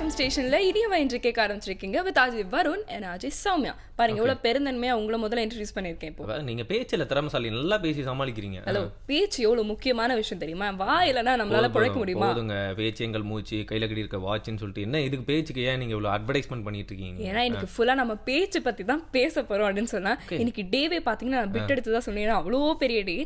FM ஸ்டேஷன்ல இனியவா என்று கேட்க ஆரம்பிச்சிருக்கீங்க வித் அஜய் வருண் and அஜய் சௌமியா. பாருங்க எவ்வளவு பெருந்தன்மையா உங்களை முதல்ல இன்ட்ரோடியூஸ் பண்ணிருக்கேன். இப்போ நீங்க பேச்சில திறமைசாலி, நல்லா பேசி சமாளிக்கிறீங்க. ஹலோ, பேச்சு எவ்வளவு முக்கியமான விஷயம் தெரியுமா? வா இல்லனா நம்மளால பிழைக்க முடியுமா? போதுங்க, பேச்சு எங்கள் மூச்சு, கையில கட்டி இருக்க வாட்ச்னு சொல்லிட்டு என்ன இதுக்கு பேச்சுக்கு ஏன் நீங்க இவ்வளவு அட்வர்டைஸ்மென்ட் பண்ணிட்டு இருக்கீங்க? ஏன்னா இன்னைக்கு ஃபுல்லா நம்ம பேச்சு பத்தி தான் பேச போறோம் அப்படின்னு சொன்னா இன்னைக்கு டேவே பாத்தீங்கன்னா நான் பிட் எடுத்து தான் சொன்னேன். அவ்வளோ பெரிய day,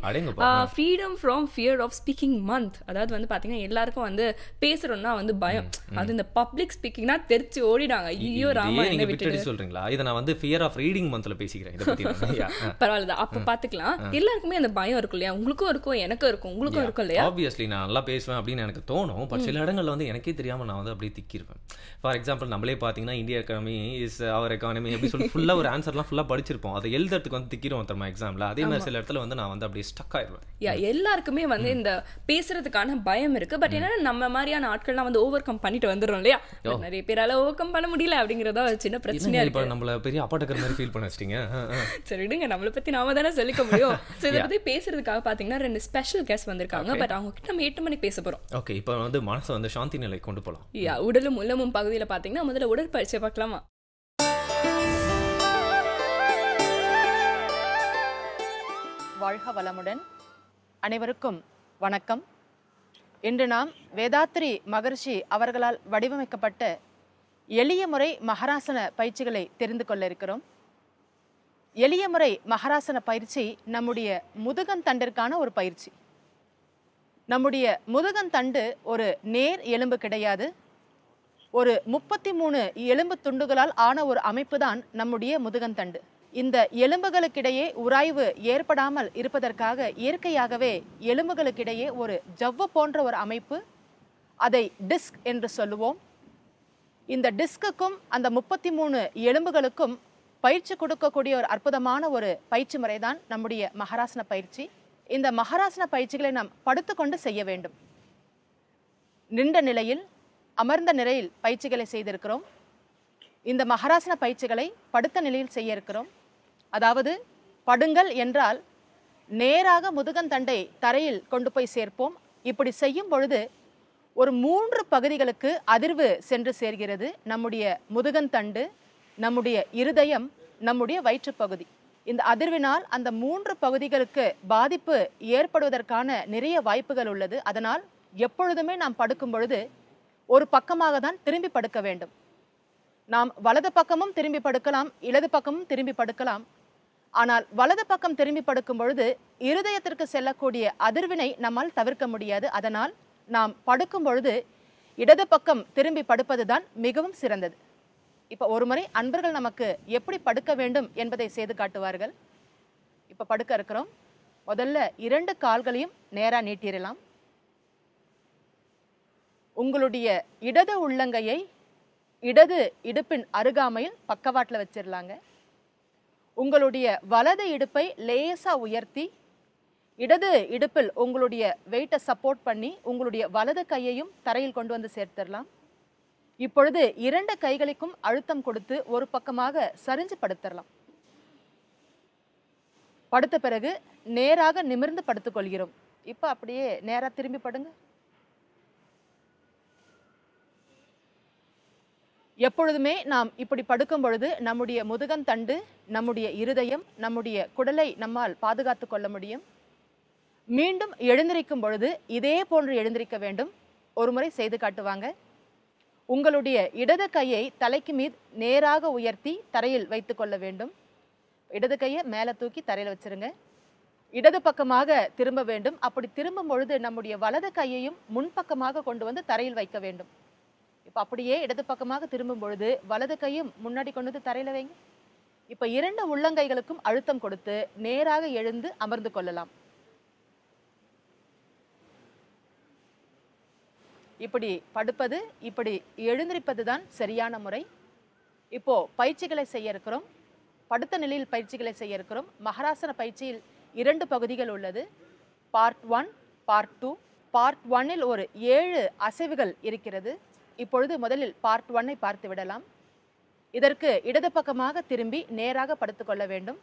freedom from fear of speaking month. அதாவது வந்து பாத்தீங்கன்னா எல்லாருக்கும் வந்து பேசுறோம்னா வந்து பயம். அது இந்த பப்ளிக் ஸ்பீக்கிங்னா தெரிச்சு ஓடிடாங்க. ஐயோ ராமா, என்ன விட்டு சொல்றீங்களா? இத நான் வந்து ஃபியர் ஆஃப் ரீடிங் மந்த்ல பேசிக்கிறேன். இத பத்தி பரவாயில்ல, அப்ப பாத்துக்கலாம். எல்லாருக்குமே அந்த பயம் இருக்கும் இல்லையா? உங்களுக்கும் இருக்கும், எனக்கும் இருக்கும், உங்களுக்கும் இருக்கும் இல்லையா? ஆப்வியஸ்லி நான் நல்லா பேசுவேன் அப்படின்னு எனக்கு தோணும். பட் சில இடங்கள்ல வந்து எனக்கே தெரியாம நான் வந்து அப்படியே திக்கிருப்பேன். ஃபார் எக்ஸாம்பிள் நம்மளே பாத்தீங்கன்னா India economy is our economy அப்படி சொல்லி ஃபுல்லா ஒரு ஆன்சர்லாம் ஃபுல்லா படிச்சிருப்போம். அதை எழுதுறதுக்கு வந்து திக்கிறோம் தரமா எக்ஸாம்ல. அதே மாதிரி சில இடத்துல வந்து நான் வந்து அப்படியே ஸ்டக் ஆயிடுவேன். எல்லாருக்குமே வந்து இந்த பேசுறதுக்கான பயம் இருக்கு. பட் என்னன்னா நம்ம மாதிரியான ஆட்கள்லாம் வந்து ஓவர் கம் பண்ணிட்டு வந்துடுறோம் இல்லையா? நிறைய பேரால ஓவர் கம் பண்ண முடியல அப்படிங்கறத ஒரு சின்ன பிரச்சனையா இருக்கு. நம்மள பெரிய அப்பாட்டக்கர் மாதிரி ஃபீல் பண்ண வச்சிட்டீங்க. சரி விடுங்க, நம்மளை பத்தி நாம தானே சொல்லிக்க முடியும். இதை பத்தி பேசுறதுக்காக பாத்தீங்கன்னா 2 ஸ்பெஷல் கெஸ்ட் வந்திருக்காங்க. பட் அவங்க கிட்ட நம்ம 8 மணிக்கு பேச போறோம். ஓகே, இப்போ வந்து மனசை வந்து சாந்தி நிலை கொண்டு போலாம். உடலும் உள்ளமும் பகுதியில பாத்தீங்கன்னா முதல்ல உடற்பயிற்சியை பார்க்கலாமா? வாழ்க வளமுடன். அனைவருக்கும் வணக்கம். இன்று நாம் வேதாத்ரி மகர்ஷி அவர்களால் வடிவமைக்கப்பட்ட எளிய முறை மகராசன பயிற்சிகளை தெரிந்து கொள்ள இருக்கிறோம். எளிய முறை மகராசன பயிற்சி நம்முடைய முதுகந்தண்டிற்கான ஒரு பயிற்சி. நம்முடைய முதுகந்தண்டு ஒரு நேர் எலும்பு கிடையாது. ஒரு 33 எலும்பு துண்டுகளால் ஆன ஒரு அமைப்பு தான் நம்முடைய முதுகந்தண்டு. இந்த எலும்புகளுக்கிடையே உராய்வு ஏற்படாமல் இருப்பதற்காக இயற்கையாகவே எலும்புகளுக்கிடையே ஒரு ஜவ்வு போன்ற ஒரு அமைப்பு, அதை டிஸ்க் என்று சொல்லுவோம். இந்த டிஸ்குக்கும் அந்த 33 எலும்புகளுக்கும் பயிற்சி கொடுக்கக்கூடிய ஒரு அற்புதமான ஒரு பயிற்சி முறைதான் நம்முடைய மகராசன பயிற்சி. இந்த மகராசன பயிற்சிகளை நாம் படுத்துக்கொண்டு செய்ய வேண்டும். நின்ற நிலையில், அமர்ந்த நிலையில் பயிற்சிகளை செய்திருக்கிறோம். இந்த மகராசன பயிற்சிகளை படுத்த நிலையில் செய்ய இருக்கிறோம். அதாவது படுங்கள் என்றால் நேராக முதுகந்தண்டை தரையில் கொண்டு போய் சேர்ப்போம். இப்படி செய்யும் பொழுது ஒரு 3 பகுதிகளுக்கு அதிர்வு சென்று சேர்கிறது. நம்முடைய முதுகந்தண்டு, நம்முடைய இருதயம், நம்முடைய வயிற்றுப்பகுதி. இந்த அதிர்வினால் அந்த 3 பகுதிகளுக்கு பாதிப்பு ஏற்படுவதற்கான நிறைய வாய்ப்புகள் உள்ளது. அதனால் எப்பொழுதுமே நாம் படுக்கும் பொழுது ஒரு பக்கமாக தான் திரும்பி படுக்க வேண்டும். நாம் வலது பக்கமும் திரும்பி படுக்கலாம், இடது பக்கமும் திரும்பி படுக்கலாம். ஆனால் வலது பக்கம் திரும்பி படுக்கும் பொழுது இருதயத்திற்கு செல்லக்கூடிய அதிர்வினை நம்மால் தவிர்க்க முடியாது. அதனால் நாம் படுக்கும் பொழுது இடது பக்கம் திரும்பி படுப்பதுதான் மிகவும் சிறந்தது. இப்போ ஒரு முறை அன்பர்கள் நமக்கு எப்படி படுக்க வேண்டும் என்பதை செய்து காட்டுவார்கள். இப்போ படுக்க இருக்கிறோம். முதல்ல 2 கால்களையும் நேராக நீட்டிடலாம். உங்களுடைய இடது உள்ளங்கையை இடது இடுப்பின் அருகாமையில் பக்கவாட்டில் வச்சிடலாங்க. உங்களுடைய வலது இடுப்பை லேசா உயர்த்தி இடது இடுப்பில் உங்களுடைய வெயிட்டை சப்போர்ட் பண்ணி உங்களுடைய வலது கையையும் தரையில் கொண்டு வந்து சேர்த்துடலாம். இப்பொழுது 2 கைகளுக்கும் அழுத்தம் கொடுத்து ஒரு பக்கமாக சரிஞ்சு படுத்துடலாம். படுத்த பிறகு நேராக நிமிர்ந்து படுத்துக்கொள்கிறோம். இப்போ அப்படியே நேராக திரும்பி படுங்க. எப்பொழுதுமே நாம் இப்படி படுக்கும் பொழுது நம்முடைய முதுகந்தண்டு, நம்முடைய இருதயம், நம்முடைய குடலை நம்மால் பாதுகாத்து கொள்ள முடியும். மீண்டும் எழுந்திருக்கும் பொழுது இதே போன்று எழுந்திருக்க வேண்டும். ஒரு முறை செய்து காட்டுவாங்க. உங்களுடைய இடது கையை தலைக்கு மீது நேராக உயர்த்தி தரையில் வைத்து கொள்ள வேண்டும். இடது கையை மேலே தூக்கி தரையில் வச்சிருங்க. இடது பக்கமாக திரும்ப வேண்டும். அப்படி திரும்பும் பொழுது நம்முடைய வலது கையையும் முன்பக்கமாக கொண்டு வந்து தரையில் வைக்க வேண்டும். இப்போ அப்படியே இடது பக்கமாக திரும்பும் பொழுது வலது கையும் முன்னாடி கொண்டு வந்து தரையில் வைங்க. இப்போ 2 உள்ளங்கைகளுக்கும் அழுத்தம் கொடுத்து நேராக எழுந்து அமர்ந்து கொள்ளலாம். இப்படி படுப்பது, இப்படி எழுந்திருப்பது தான் சரியான முறை. இப்போ பயிற்சிகளை செய்ய இருக்கிறோம். படுத்த நிலையில் பயிற்சிகளை செய்ய இருக்கிறோம். மகராசன பயிற்சியில் 2 பகுதிகள் உள்ளது. Part 1, part 2. பார்ட் 1இல் ஒரு 7 அசைவுகள் இருக்கிறது. இப்பொழுது முதலில் பார்ட் 1ஐ பார்த்து விடலாம். இதற்கு இடது பக்கமாக திரும்பி நேராக படுத்துக்கொள்ள வேண்டும்.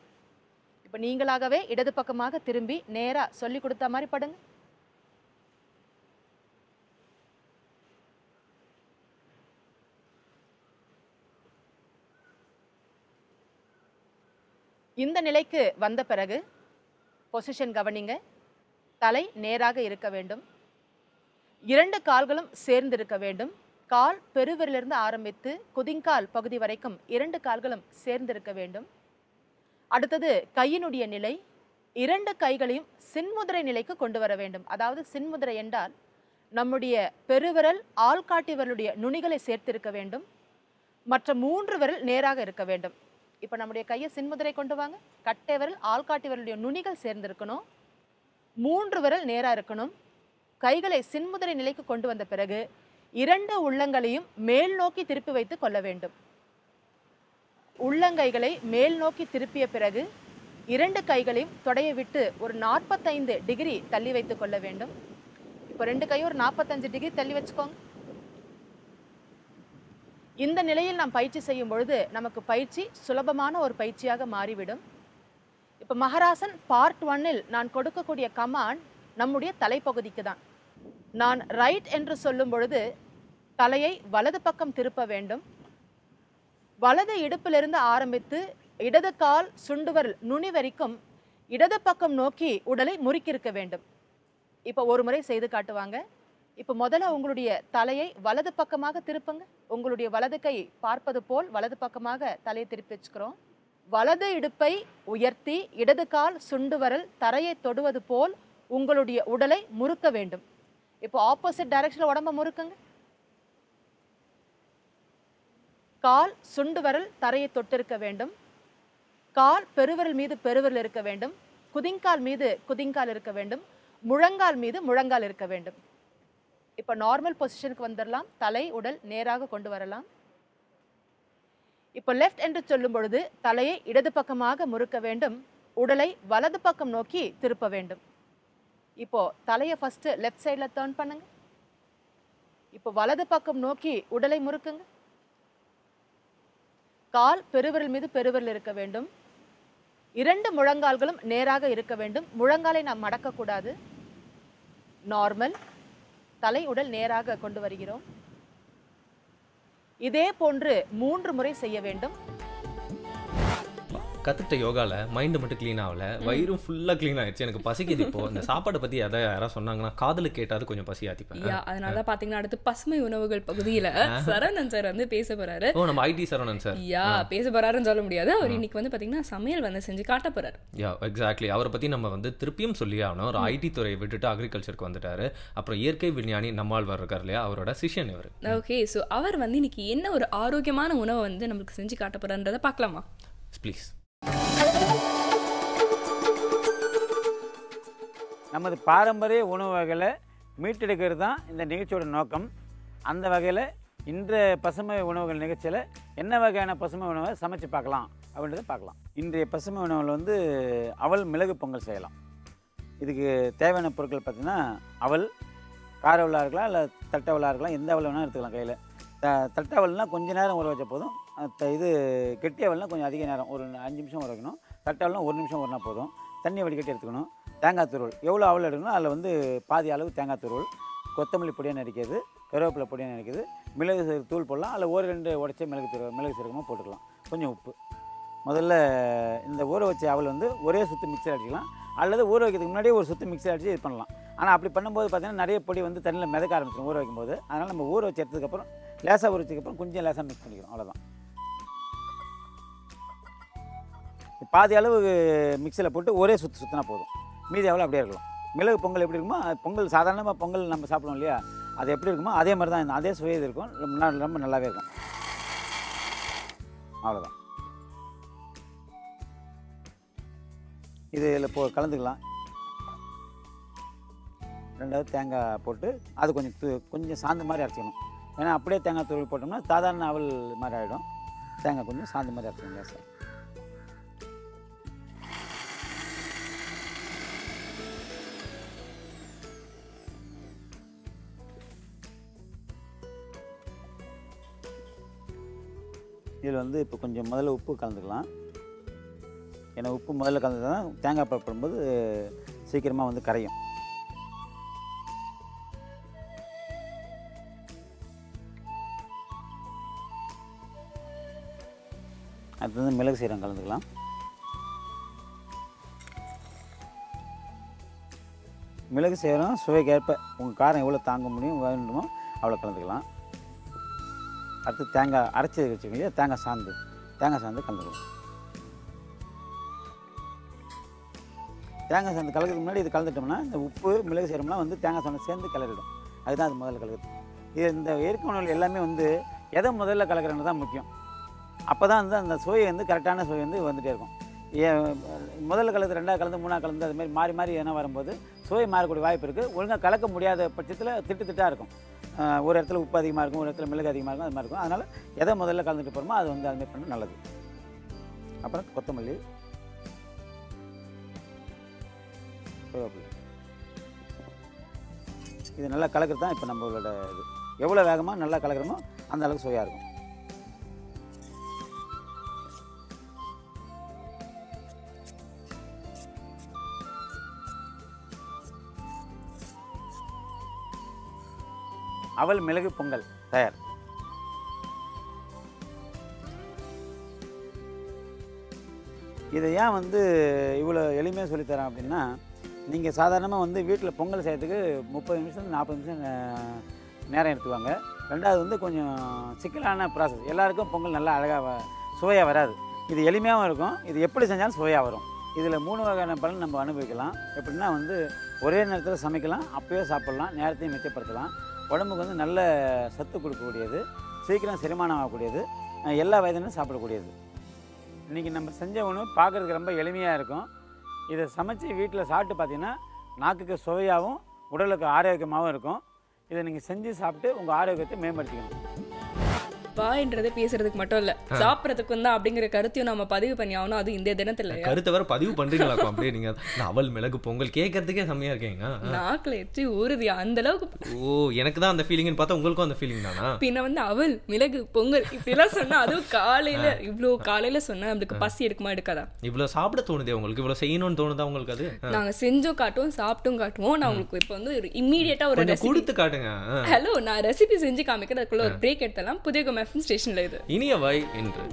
இப்போ நீங்களாகவே இடது பக்கமாக திரும்பி நேராக சொல்லி கொடுத்த மாதிரி படுங்க. இந்த நிலைக்கு வந்த பிறகு பொசிஷன் கவனிங்க. தலை நேராக இருக்க வேண்டும். 2 கால்களும் சேர்ந்து இருக்க வேண்டும். கால் பெருவிரலிருந்து ஆரம்பித்து குதிங்கால் பகுதி வரைக்கும் 2 கால்களும் சேர்ந்து இருக்க வேண்டும். அடுத்தது கையினுடைய நிலை, 2 கைகளையும் சின்முதிரை நிலைக்கு கொண்டு வர வேண்டும். அதாவது சின்முதிரை என்றால் நம்முடைய பெருவிரல் ஆள்காட்டி விரலுடைய நுனிகளை சேர்த்திருக்க வேண்டும். மற்ற 3 விரல் நேராக இருக்க வேண்டும். இப்போ நம்முடைய கையை சின்முதிரை கொண்டு வாங்க. கட்டை விரல் ஆள்காட்டி விரலுடைய நுனிகள் சேர்ந்திருக்கணும். 3 விரல் நேராக இருக்கணும். கைகளை சின்முதிரை நிலைக்கு கொண்டு வந்த பிறகு 2 உள்ளங்கைகளையும் மேல் நோக்கி திருப்பி வைத்து கொள்ள வேண்டும். உள்ளங்கைகளை மேல் நோக்கி திருப்பிய பிறகு 2 கைகளையும் தொடையை விட்டு ஒரு 45 டிகிரி தள்ளி வைத்து கொள்ள வேண்டும். இப்போ 2 கையும் ஒரு 45 டிகிரி தள்ளி வச்சுக்கோங்க. இந்த நிலையில் நாம் பயிற்சி செய்யும் பொழுது நமக்கு பயிற்சி சுலபமான ஒரு பயிற்சியாக மாறிவிடும். இப்போ மகராசன் பார்ட் 1இல் நான் கொடுக்கக்கூடிய கமாண்ட் நம்முடைய தலைப்பகுதிக்கு தான். நான் ரைட் என்று சொல்லும் பொழுது தலையை வலது பக்கம் திருப்ப வேண்டும். வலது இடுப்பிலிருந்து ஆரம்பித்து இடது கால் சுண்டுவரல் நுனி வரைக்கும் இடது பக்கம் நோக்கி உடலை முறுக்கியிருக்க வேண்டும். இப்போ ஒரு முறை செய்து காட்டுவாங்க. இப்போ முதல்ல உங்களுடைய தலையை வலது பக்கமாக திருப்புங்க. உங்களுடைய வலது கை பார்ப்பது போல் வலது பக்கமாக தலையை திருப்பி வச்சுக்கிறோம். வலது இடுப்பை உயர்த்தி இடது கால் சுண்டுவரல் தரையை தொடுவது போல் உங்களுடைய உடலை முறுக்க வேண்டும். இப்போ ஆப்போசிட் டைரக்ஷன்ல உடம்ப முறுக்குங்க. கால் சுண்டுவரல் தரையை தொட்டிருக்க வேண்டும். கால் பெருவிரல் மீது பெருவிரல் இருக்க வேண்டும். குதிங்கால் மீது குதிங்கால் இருக்க வேண்டும். முழங்கால் மீது முழங்கால் இருக்க வேண்டும். இப்போ நார்மல் பொசிஷனுக்கு வந்துடலாம். தலை உடல் நேராக கொண்டு வரலாம். இப்போ லெஃப்ட் என்று சொல்லும் பொழுது தலையை இடது பக்கமாக முறுக்க வேண்டும். உடலை வலது பக்கம் நோக்கி திருப்ப வேண்டும். இப்போ தலையை ஃபர்ஸ்ட் லெஃப்ட் சைடில் டர்ன் பண்ணுங்க. இப்போ வலது பக்கம் நோக்கி உடலை முறுக்குங்க. கால் பெருவிரல் மீது பெருவிரல் இருக்க வேண்டும். 2 முழங்கால்களும் நேராக இருக்க வேண்டும். முழங்காலை நாம் மடக்கக்கூடாது. நார்மல். தலை உடல் நேராக கொண்டு வருகிறோம். இதே போன்று 3 முறை செய்ய வேண்டும். கற்றுக்கிட்ட யோகாவில் மைண்டு மட்டும் க்ளீன் ஆகலை, வயிறும் ஃபுல்லாக க்ளீன் ஆகிடுச்சு. எனக்கு பசிக்குது. இப்போது இந்த சாப்பாடை பற்றி எதாவது யாராவது சொன்னாங்கன்னா காதலுக்கு கேட்டாவது கொஞ்சம் பசி ஆற்றிப்பேன். அதனால பார்த்தீங்கன்னா அடுத்து பசுமை உணவுகள் பகுதியில் சரவணன் சார் வந்து பேச போகிறாரு. ஓ, நம்ம ஐடி சரவணன் சார் பேச போகிறாருன்னு சொல்ல முடியாது. அவர் இன்னைக்கு வந்து பார்த்தீங்கன்னா சமையல் வந்து செஞ்சு காட்ட போகிறாரு. எக்ஸாக்ட்லி. அவரை பற்றி நம்ம வந்து திருப்பியும் சொல்லி ஆகணும். ஒரு ஐடி துறையை விட்டுட்டு அக்ரிகல்ச்சருக்கு வந்துட்டாரு. அப்புறம் இயற்கை விஞ்ஞானி நம்மாழ்வார் இருக்கார் இல்லையா, அவரோட சிஷ்யன் இவர். ஓகே, ஸோ அவர் வந்து இன்னைக்கு என்ன ஒரு ஆரோக்கியமான உணவை வந்து நம்மளுக்கு செஞ்சு காட்ட போகிறான்றதை பார்க்கலாமா? ப்ளீஸ். நமது பாரம்பரிய உணவு வகைகளை மீட்டெடுக்கிறது தான் இந்த நிகழ்ச்சியோட நோக்கம். அந்த வகையில் இன்றைய பசுமை உணவுகள் நிகழ்ச்சியில் என்ன வகையான பசுமை உணவை சமைச்சு பார்க்கலாம் அப்படின்றத பார்க்கலாம். இன்றைய பசுமை உணவில் வந்து அவல் மிளகு பொங்கல் செய்யலாம். இதுக்கு தேவையான பொருட்கள் பார்த்திங்கன்னா அவல், கார அவலாக இருக்கலாம், இல்லை தட்டை அவலாக இருக்கலாம். எந்த அவல் வேணாலும் எடுத்துக்கலாம் கையில். தட்டை அவல்னால் கொஞ்சம் நேரம் ஊற வச்ச போதும். இது கெட்டி அவல்னால் கொஞ்சம் அதிக நேரம், ஒரு 5 நிமிஷம் ஊற வைக்கணும். தட்டை அவல்னால் 1 நிமிஷம் ஊறினா போதும். தண்ணி வடிகட்டி எடுத்துக்கணும். தேங்காய் துருவல் எவ்வளோ அவல் எடுக்கணும் அதில் வந்து பாதி அளவு தேங்காய் துருவல், கொத்தமல்லி பொடியாக நறுக்கிறது, கருவேப்பிலை பொடியாக நறுக்கிறது, மிளகு தூள் போடலாம். அதில் 1-2 உடச்ச மிளகு சீரகமாக போட்டுக்கலாம். கொஞ்சம் உப்பு. முதல்ல இந்த ஊற வச்ச அவல் வந்து ஒரே சுற்று மிக்சியில் அடிக்கலாம், அல்லது ஊற வைக்கிறதுக்கு முன்னாடியே ஒரு சுற்று மிக்சியில் அடித்து இது பண்ணலாம். ஆனால் அப்படி பண்ணும்போது பார்த்திங்கன்னா நிறைய பொடி வந்து தண்ணியில் மிதக்க ஆரம்பிச்சிடும் ஊற வைக்கும்போது. அதனால் நம்ம ஊற வச்சு எடுத்ததுக்கப்புறம் லேசாக ஊற வச்சதுக்கப்புறம் கொஞ்சம் லேசாக மிக்ஸ் பண்ணிக்கிறோம். அவ்வளோதான். பாதி அளவு மிக்சியில் போட்டு ஒரே சுற்றினா போதும். மீதி எவ்வளோ அப்படியே இருக்கலாம். மிளகு பொங்கல் எப்படி இருக்குமோ, பொங்கல் சாதாரணமாக பொங்கல் நம்ம சாப்பிடுவோம் இல்லையா, அது எப்படி இருக்குமோ அதே மாதிரி தான், அதே சுவை இருக்கும். ரொம்ப நல்லாவே இருக்கும். அவ்வளோதான். இது இதில் கலந்துக்கலாம். 2வது தேங்காய் போட்டு அது கொஞ்சம் சாந்து மாதிரி அரைச்சிக்கணும். ஏன்னா அப்படியே தேங்காய் துருவி போட்டோம்னா சாதாரண அவல் மாதிரி ஆகிடும். தேங்காய் கொஞ்சம் சாந்து மாதிரி அரைச்சிக்கணும் சார். இதில் வந்து இப்போ கொஞ்சம் முதல்ல உப்பு கலந்துக்கலாம். ஏன்னா உப்பு முதல்ல கலந்து தான் தேங்காய் பால் போடும்போது சீக்கிரமாக வந்து கரையும். அடுத்து வந்து மிளகு சீரகம் கலந்துக்கலாம். மிளகு சீரகம் சுவைக்கேற்ப உங்கள் காரம் எவ்வளோ தாங்க முடியும் வேண்டுமோ அவ்வளோ கலந்துக்கலாம். அடுத்து தேங்காய் அரைச்சி வச்சுக்கோங்க இல்லையா, தேங்காய் சாந்து கலந்துக்கலாம். தேங்காய் சாந்து கலக்கிறதுக்கு முன்னாடி இது கலந்துட்டோம்னா இந்த உப்பு மிளகு சீரகம்லாம் வந்து தேங்காய் சாந்து சேர்ந்து கலரிடும். அதுதான் அது முதல்ல கலக்குது. இது இந்த இயற்கை உணவுகள் எல்லாமே வந்து எதை முதல்ல கலக்கிறன்னு தான் முக்கியம். அப்போ தான் வந்து அந்த சுவை வந்து கரெக்டான சுவை வந்து வந்துகிட்டே இருக்கும். முதல்ல கலந்து 2ஆவது கலந்து 3ஆவது கலந்து அதுமாதிரி மாறி மாறி எதனா வரும்போது சுவை மாறக்கூடிய வாய்ப்பு இருக்குது. ஒழுங்காக கலக்க முடியாத பட்சத்தில் திட்டாக இருக்கும். ஒரு இடத்துல உப்பு அதிகமாக இருக்கும், ஒரு இடத்துல மிளகு அதிகமாக இருக்கும், அது மாதிரி இருக்கும். அதனால் எதை முதல்ல கலந்துட்டு போகிறோமோ அது வந்து அதுமாதிரி பண்ண நல்லது. அப்புறம் கொத்தமல்லி, கருவேப்பிலை, இது நல்லா கலக்கிறது தான் இப்போ நம்மளோட இது. எவ்வளோ வேகமாக நல்லா கலக்கிறோமோ அந்த அளவுக்கு சுவையாக இருக்கும். அவல் மிளகு பொங்கல் தயார். இதை ஏன் வந்து இவ்வளோ எளிமையாக சொல்லித்தரேன் அப்படின்னா, நீங்கள் சாதாரணமாக வந்து வீட்டில் பொங்கல் செய்கிறதுக்கு 30 நிமிஷம் 40 நிமிஷம் நேரம் எடுத்துவாங்க. ரெண்டாவது வந்து கொஞ்சம் சிக்கலான ப்ராசஸ். எல்லாருக்கும் பொங்கல் நல்லா அழகாக சுவையாக வராது. இது எளிமையாகவும் இருக்கும். இது எப்படி செஞ்சாலும் சுவையாக வரும். இதில் 3 வகையான பலன் நம்ம அனுபவிக்கலாம். எப்படின்னா வந்து ஒரே நேரத்தில் சமைக்கலாம், அப்போயே சாப்பிட்லாம், நேரத்தையும் மிச்சப்படுத்தலாம். உடம்புக்கு வந்து நல்ல சத்து கொடுக்கக்கூடியது, சீக்கிரம் செரிமானம் ஆகக்கூடியது, எல்லா வயதிலும் சாப்பிடக்கூடியது. இன்றைக்கி நம்ம செஞ்ச உணவு பார்க்குறதுக்கு ரொம்ப எளிமையாக இருக்கும். இதை சமைச்சு வீட்டில் சாப்பிட்டு பார்த்தீங்கன்னா நாக்குக்கு சுவையாகவும் உடலுக்கு ஆரோக்கியமாகவும் இருக்கும். இதை நீங்கள் செஞ்சு சாப்பிட்டு உங்கள் ஆரோக்கியத்தை மேம்படுத்திக்கணும். வாய்ன்றது பேசுறதுக்கு மட்டும் இல்ல, சாப்பிடறதுக்கும் தான் அப்படிங்கிற கருத்தையும் நம்ம பதிவு பண்ணி ஆகணும். அது இந்த தினத்துல கருத்தை வேற பதிவு பண்றீங்களா? அப்படியே நீங்க அவல் மிளகு பொங்கல் கேட்கறதுக்கே செம்மையா இருக்கீங்க. நாக்குல எச்சி ஊறுதியா அந்த அளவுக்கு. ஓ, எனக்கு தான் அந்த ஃபீலிங்னு பார்த்தா உங்களுக்கும் அந்த ஃபீலிங் தானா? பின்ன வந்து அவல் மிளகு பொங்கல் இப்படிலாம் சொன்னா, அதுவும் காலையில இவ்வளோ காலையில சொன்னா நம்மளுக்கு பசி எடுக்குமா எடுக்காதா? இவ்வளவு சாப்பிட தோணுதே உங்களுக்கு? இவ்வளவு செய்யணும்னு தோணுதா உங்களுக்கு? அது நாங்க செஞ்சோம் காட்டுவோம், சாப்பிட்டும் காட்டுவோம். நான் உங்களுக்கு இப்போ வந்து ஒரு இம்மீடியட்டா ஒரு ரெசிபி கொடுத்து காட்டுங்க. ஹலோ, நான் ரெசிபி செஞ்சு காமிக்கிறேன். அதுக்குள்ள ஒரு பிரேக் எடுத்தலாம். புதிய ஸ்டேஷன்ல இது இனியவை என்று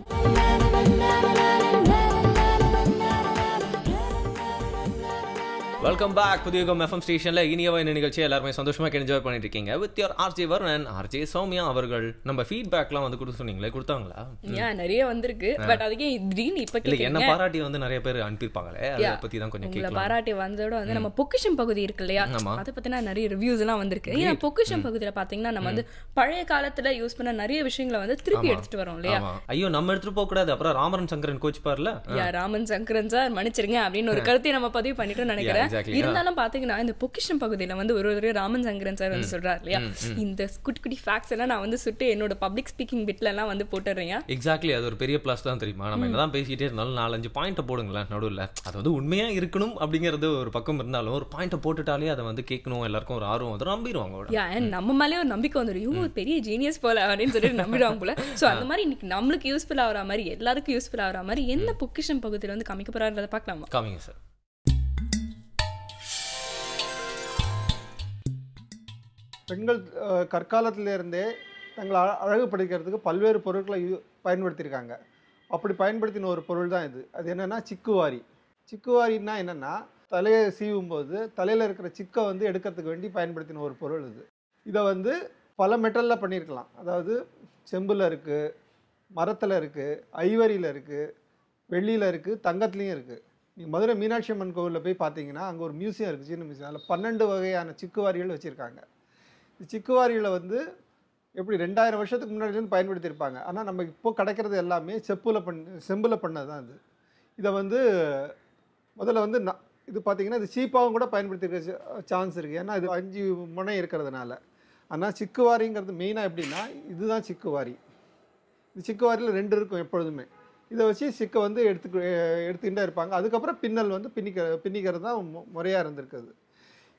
வெல்கம் பேக். புதிய எஃப்எம் ஸ்டேஷன்ல இனியவை இந்த நிகழ்ச்சியை எல்லாருமே சந்தோஷமா என்ஜாய் பண்ணிட்டு இருக்கீங்க with your RJ Varunan, RJ Sowmya அவர்கள். நம்ம ஃபீட்பேக்லாம் வந்து கொடுத்து சொன்னீங்களே, கொடுத்தாங்களா? ஏன் நிறைய வந்திருக்கு. பட் அதுக்கே திடீர்னு இப்ப கேக்குறீங்க. என்ன பாராட்டி வந்து நிறைய பேர் அனுப்பியிருப்பாங்களே, அதை பத்தி தான் கொஞ்சம் கேட்கலாம். பாராட்டி வந்ததோட வந்து நம்ம பொக்கிஷம் பகுதி இருக்கு இல்லையா, அதை பத்தினா நிறைய ரிவ்யூஸ் எல்லாம் வந்திருக்கு. ஏன்னா பொக்கிஷம் பகுதியில பாத்தீங்கன்னா நம்ம வந்து பழைய காலத்துல யூஸ் பண்ண நிறைய விஷயங்களை வந்து திருப்பி எடுத்துட்டு வரோம் இல்லையா. ஐயோ, நம்ம எடுத்துட்டு போக கூடாது, அப்புறம் ராமன் சங்கரன் கோச் பாருல, ராமன் சங்கரன் சார் மன்னிச்சிருங்க அப்படின்னு ஒரு கருத்தை நம்ம பதிவு பண்ணிட்டு நினைக்கிறேன். இருந்தாலும் பாத்தீங்கன்னா இந்த பொக்கிஷம் பகுதியில வந்து ஒரு ராமன் சங்கரன் சார் வந்து சொல்றாரு இல்லையா, இந்த குட்டி குட்டி ஃபேக்ட்ஸ் எல்லாம் நான் வந்து சுட்டு என்னோட பப்ளிக் ஸ்பீக்கிங் பிட்ல எல்லாம் வந்து போட்டுறேன். எக்ஸாக்ட்லி, அது ஒரு பெரிய பிளஸ் தான் தெரியுமா. நம்ம என்னதான் பேசிட்டே இருந்தாலும் 4-5 பாயிண்ட் போடுங்களேன் நடுவில். அது வந்து உண்மையா இருக்கணும் அப்படிங்கிறது ஒரு பக்கம் இருந்தாலும் ஒரு பாயிண்ட் போட்டுட்டாலே அதை வந்து கேட்கணும், எல்லாருக்கும் ஒரு ஆர்வம் வந்து நம்பிடுவாங்க. நம்ம மேலே ஒரு நம்பிக்கை வந்துடும், ஒரு பெரிய ஜீனியஸ் போல அப்படின்னு சொல்லிட்டு நம்பிடுவாங்க போல. ஸோ அந்த மாதிரி இன்னைக்கு நம்மளுக்கு யூஸ்ஃபுல் ஆகிற மாதிரி எல்லாருக்கும் யூஸ்ஃபுல் ஆகிற மாதிரி என்ன பொக்கிஷம் பகுதியில் வந்து காமிக்க போறாருன்றதை பார்க்கலாமா? காமிங்க சார். பெண்கள் கற்காலத்திலிருந்தே தங்களை அழகுபடுத்துறதுக்கு பல்வேறு பொருட்களை பயன்படுத்தியிருக்காங்க. அப்படி பயன்படுத்தின ஒரு பொருள் தான் இது. அது என்னென்னா சிக்குவாரி. சிக்குவாரின்னா என்னென்னா, தலையை சீவும் போது தலையில் இருக்கிற சிக்கை வந்து எடுக்கிறதுக்கு வேண்டி பயன்படுத்தின ஒரு பொருள் இது. இதை வந்து பல மெட்டலில் பண்ணியிருக்கலாம். அதாவது செம்பில் இருக்குது, மரத்தில் இருக்குது, ஐவரியில் இருக்குது, வெள்ளியில் இருக்குது, தங்கத்துலேயும் இருக்குது. நீங்கள் மதுரை மீனாட்சி அம்மன் கோவிலில் போய் பார்த்தீங்கன்னா அங்கே ஒரு மியூசியம் இருக்குது, சின்ன மியூசியம். அதில் 12 வகையான சிக்குவாரிகள் வச்சுருக்காங்க. சிக்குவாரிகளை வந்து எப்படி 2000 வருஷத்துக்கு முன்னாடிலேருந்து பயன்படுத்தியிருப்பாங்க. ஆனால் நம்ம இப்போ கிடைக்கிறது எல்லாமே செம்பில் பண்ணது தான் இது. இதை வந்து முதல்ல வந்து இது பார்த்திங்கன்னா இது சீப்பாகவும் கூட பயன்படுத்தியிருக்க சான்ஸ் இருக்குது. ஏன்னா இது 5 முனை இருக்கிறதுனால. ஆனால் சிக்குவாரிங்கிறது மெயினாக எப்படின்னா இதுதான் சிக்குவாரி. இது சிக்குவாரியில் 2 இருக்கும் எப்பொழுதுமே. இதை வச்சு சிக்கை வந்து எடுத்துக்கிட்டே இருப்பாங்க. அதுக்கப்புறம் பின்னல் வந்து பின்னிக்கிறது தான் முறையாக இருந்திருக்குது.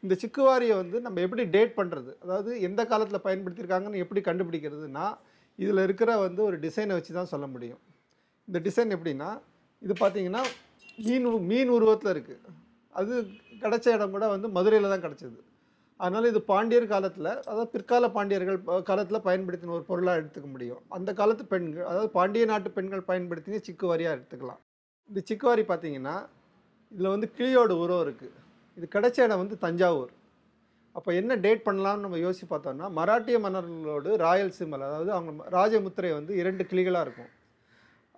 இந்த சிக்குவாரியை வந்து நம்ம எப்படி டேட் பண்ணுறது, அதாவது எந்த காலத்தில் பயன்படுத்தியிருக்காங்கன்னு எப்படி கண்டுபிடிக்கிறதுனா, இதில் இருக்கிற வந்து ஒரு டிசைனை வச்சு தான் சொல்ல முடியும். இந்த டிசைன் எப்படின்னா, இது பார்த்திங்கன்னா மீன் உருவத்தில் இருக்குது. அது கிடச்ச இடம் கூட வந்து மதுரையில் தான் கிடச்சிது. அதனால் இது பாண்டியர் காலத்தில், அதாவது பிற்கால பாண்டியர்கள் காலத்தில் பயன்படுத்தின ஒரு பொருளாக எடுத்துக்க முடியும். அந்த காலத்து பெண்கள், அதாவது பாண்டிய நாட்டு பெண்கள் பயன்படுத்தின சிக்குவாரியாக எடுத்துக்கலாம். இந்த சிக்குவாரி பார்த்திங்கன்னா இதில் வந்து கிளியோட உருவம் இருக்குது. இது கிடைச்ச இடம் வந்து தஞ்சாவூர். அப்போ என்ன டேட் பண்ணலாம்னு நம்ம யோசிச்சு பார்த்தோம்னா, மராட்டிய மன்னர்களோடு ராயல் சிம்பல், அதாவது அவங்க ராஜமுத்திரை வந்து 2 கிளிகளாக இருக்கும்.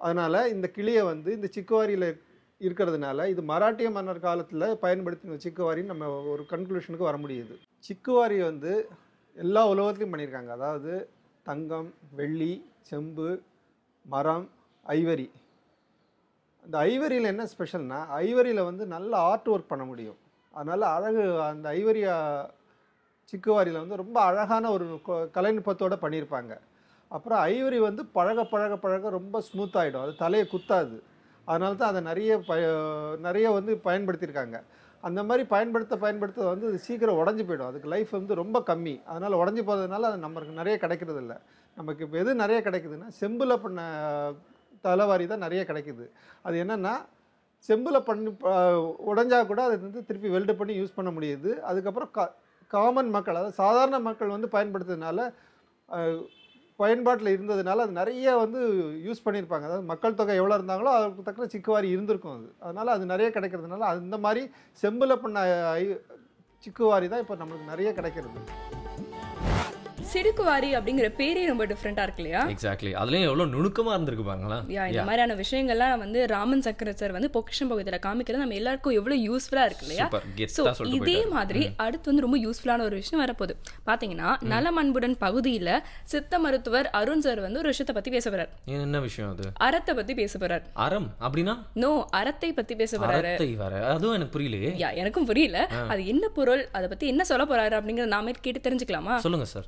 அதனால் இந்த கிளியை வந்து இந்த சிக்குவாரியில் இருக்கிறதுனால இது மராட்டிய மன்னர் காலத்தில் பயன்படுத்தின சிக்குவாரின்னு நம்ம ஒரு கன்க்ளூஷனுக்கு வர முடியுது. சிக்குவாரி வந்து எல்லா உலோகத்துலையும் பண்ணியிருக்காங்க. அதாவது தங்கம், வெள்ளி, செம்பு, மரம், ஐவரி. அந்த ஐவரியில் என்ன ஸ்பெஷல்னா, ஐவரியில் வந்து நல்ல ஆர்ட் ஒர்க் பண்ண முடியும். அதனால் அந்த ஐவரி சிக்குவாரியில் வந்து ரொம்ப அழகான ஒரு கலைநுட்பத்தோடு பண்ணியிருப்பாங்க. அப்புறம் ஐவரி வந்து பழக ரொம்ப ஸ்மூத் ஆகிடும், அது தலையை குத்தாது. அதனால தான் அதை நிறைய வந்து பயன்படுத்தியிருக்காங்க. அந்த மாதிரி பயன்படுத்த வந்து அது சீக்கிரம் உடஞ்சி போயிடும், அதுக்கு லைஃப் வந்து ரொம்ப கம்மி. அதனால் உடஞ்சி போகிறதுனால அது நமக்கு நிறைய கிடைக்கிறது இல்லை. நமக்கு இப்போ எது நிறைய கிடைக்குதுன்னா, செம்பில் பண்ண தலைவாரி தான் நிறைய கிடைக்குது. அது என்னென்னா, செம்பில் பண்ணி உடஞ்சா கூட அதை வந்து திருப்பி வெல்டு பண்ணி யூஸ் பண்ண முடியுது. அதுக்கப்புறம் காமன் மக்கள், அதாவது சாதாரண மக்கள் வந்து பயன்படுத்துறதுனால, பயன்பாட்டில் இருந்ததுனால அது நிறைய வந்து யூஸ் பண்ணியிருப்பாங்க. அதாவது மக்கள் தொகை எவ்வளோ இருந்தாங்களோ அதுக்கு தக்க சிக்குவாரி இருந்திருக்கும் அது. அதனால் அது நிறைய கிடைக்கிறதுனால அந்த மாதிரி செம்பில் பண்ண சிக்குவாரி தான் இப்போ நம்மளுக்கு நிறைய கிடைக்கிறது. சிடுக்குவாரி அப்படிங்கிற பேரே ரொம்ப டிஃப்ரெண்டா இருக்கு இல்லையா? எக்ஸாக்ட்லி. அதுலயும் எவ்வளவு நுணுக்கமா இருந்திருக்கு பாருங்களா. இந்த மாதிரியான விஷயங்கள்லாம் வந்து ராமன் சக்கரத் சார் வந்து பொக்கிஷம் பகுதியில் காமிக்கிறது நம்ம எல்லாருக்கும் எவ்வளவு யூஸ்ஃபுல்லா இருக்கு இல்லையா? இதே மாதிரி அடுத்து வந்து ரொம்ப யூஸ்ஃபுல்லான ஒரு விஷயம் வரப்போகுது. பாத்தீங்கன்னா நலம் அன்புடன் பகுதியில சித்த மருத்துவர் அருண் சார் வந்து ஒரு விஷயத்தை பத்தி பேச போறார். என்ன விஷயம் அது? அறத்தை பத்தி பேச போறார். அறம் அப்படின்னா? நோ, அறத்தை பத்தி பேச போறாரு. அதுவும் எனக்கு புரியலையே. எனக்கும் புரியல அது என்ன பொருள், அதை பத்தி என்ன சொல்ல போறாரு அப்படிங்கறத நாம கேட்டு தெரிஞ்சுக்கலாமா? சொல்லுங்க சார்.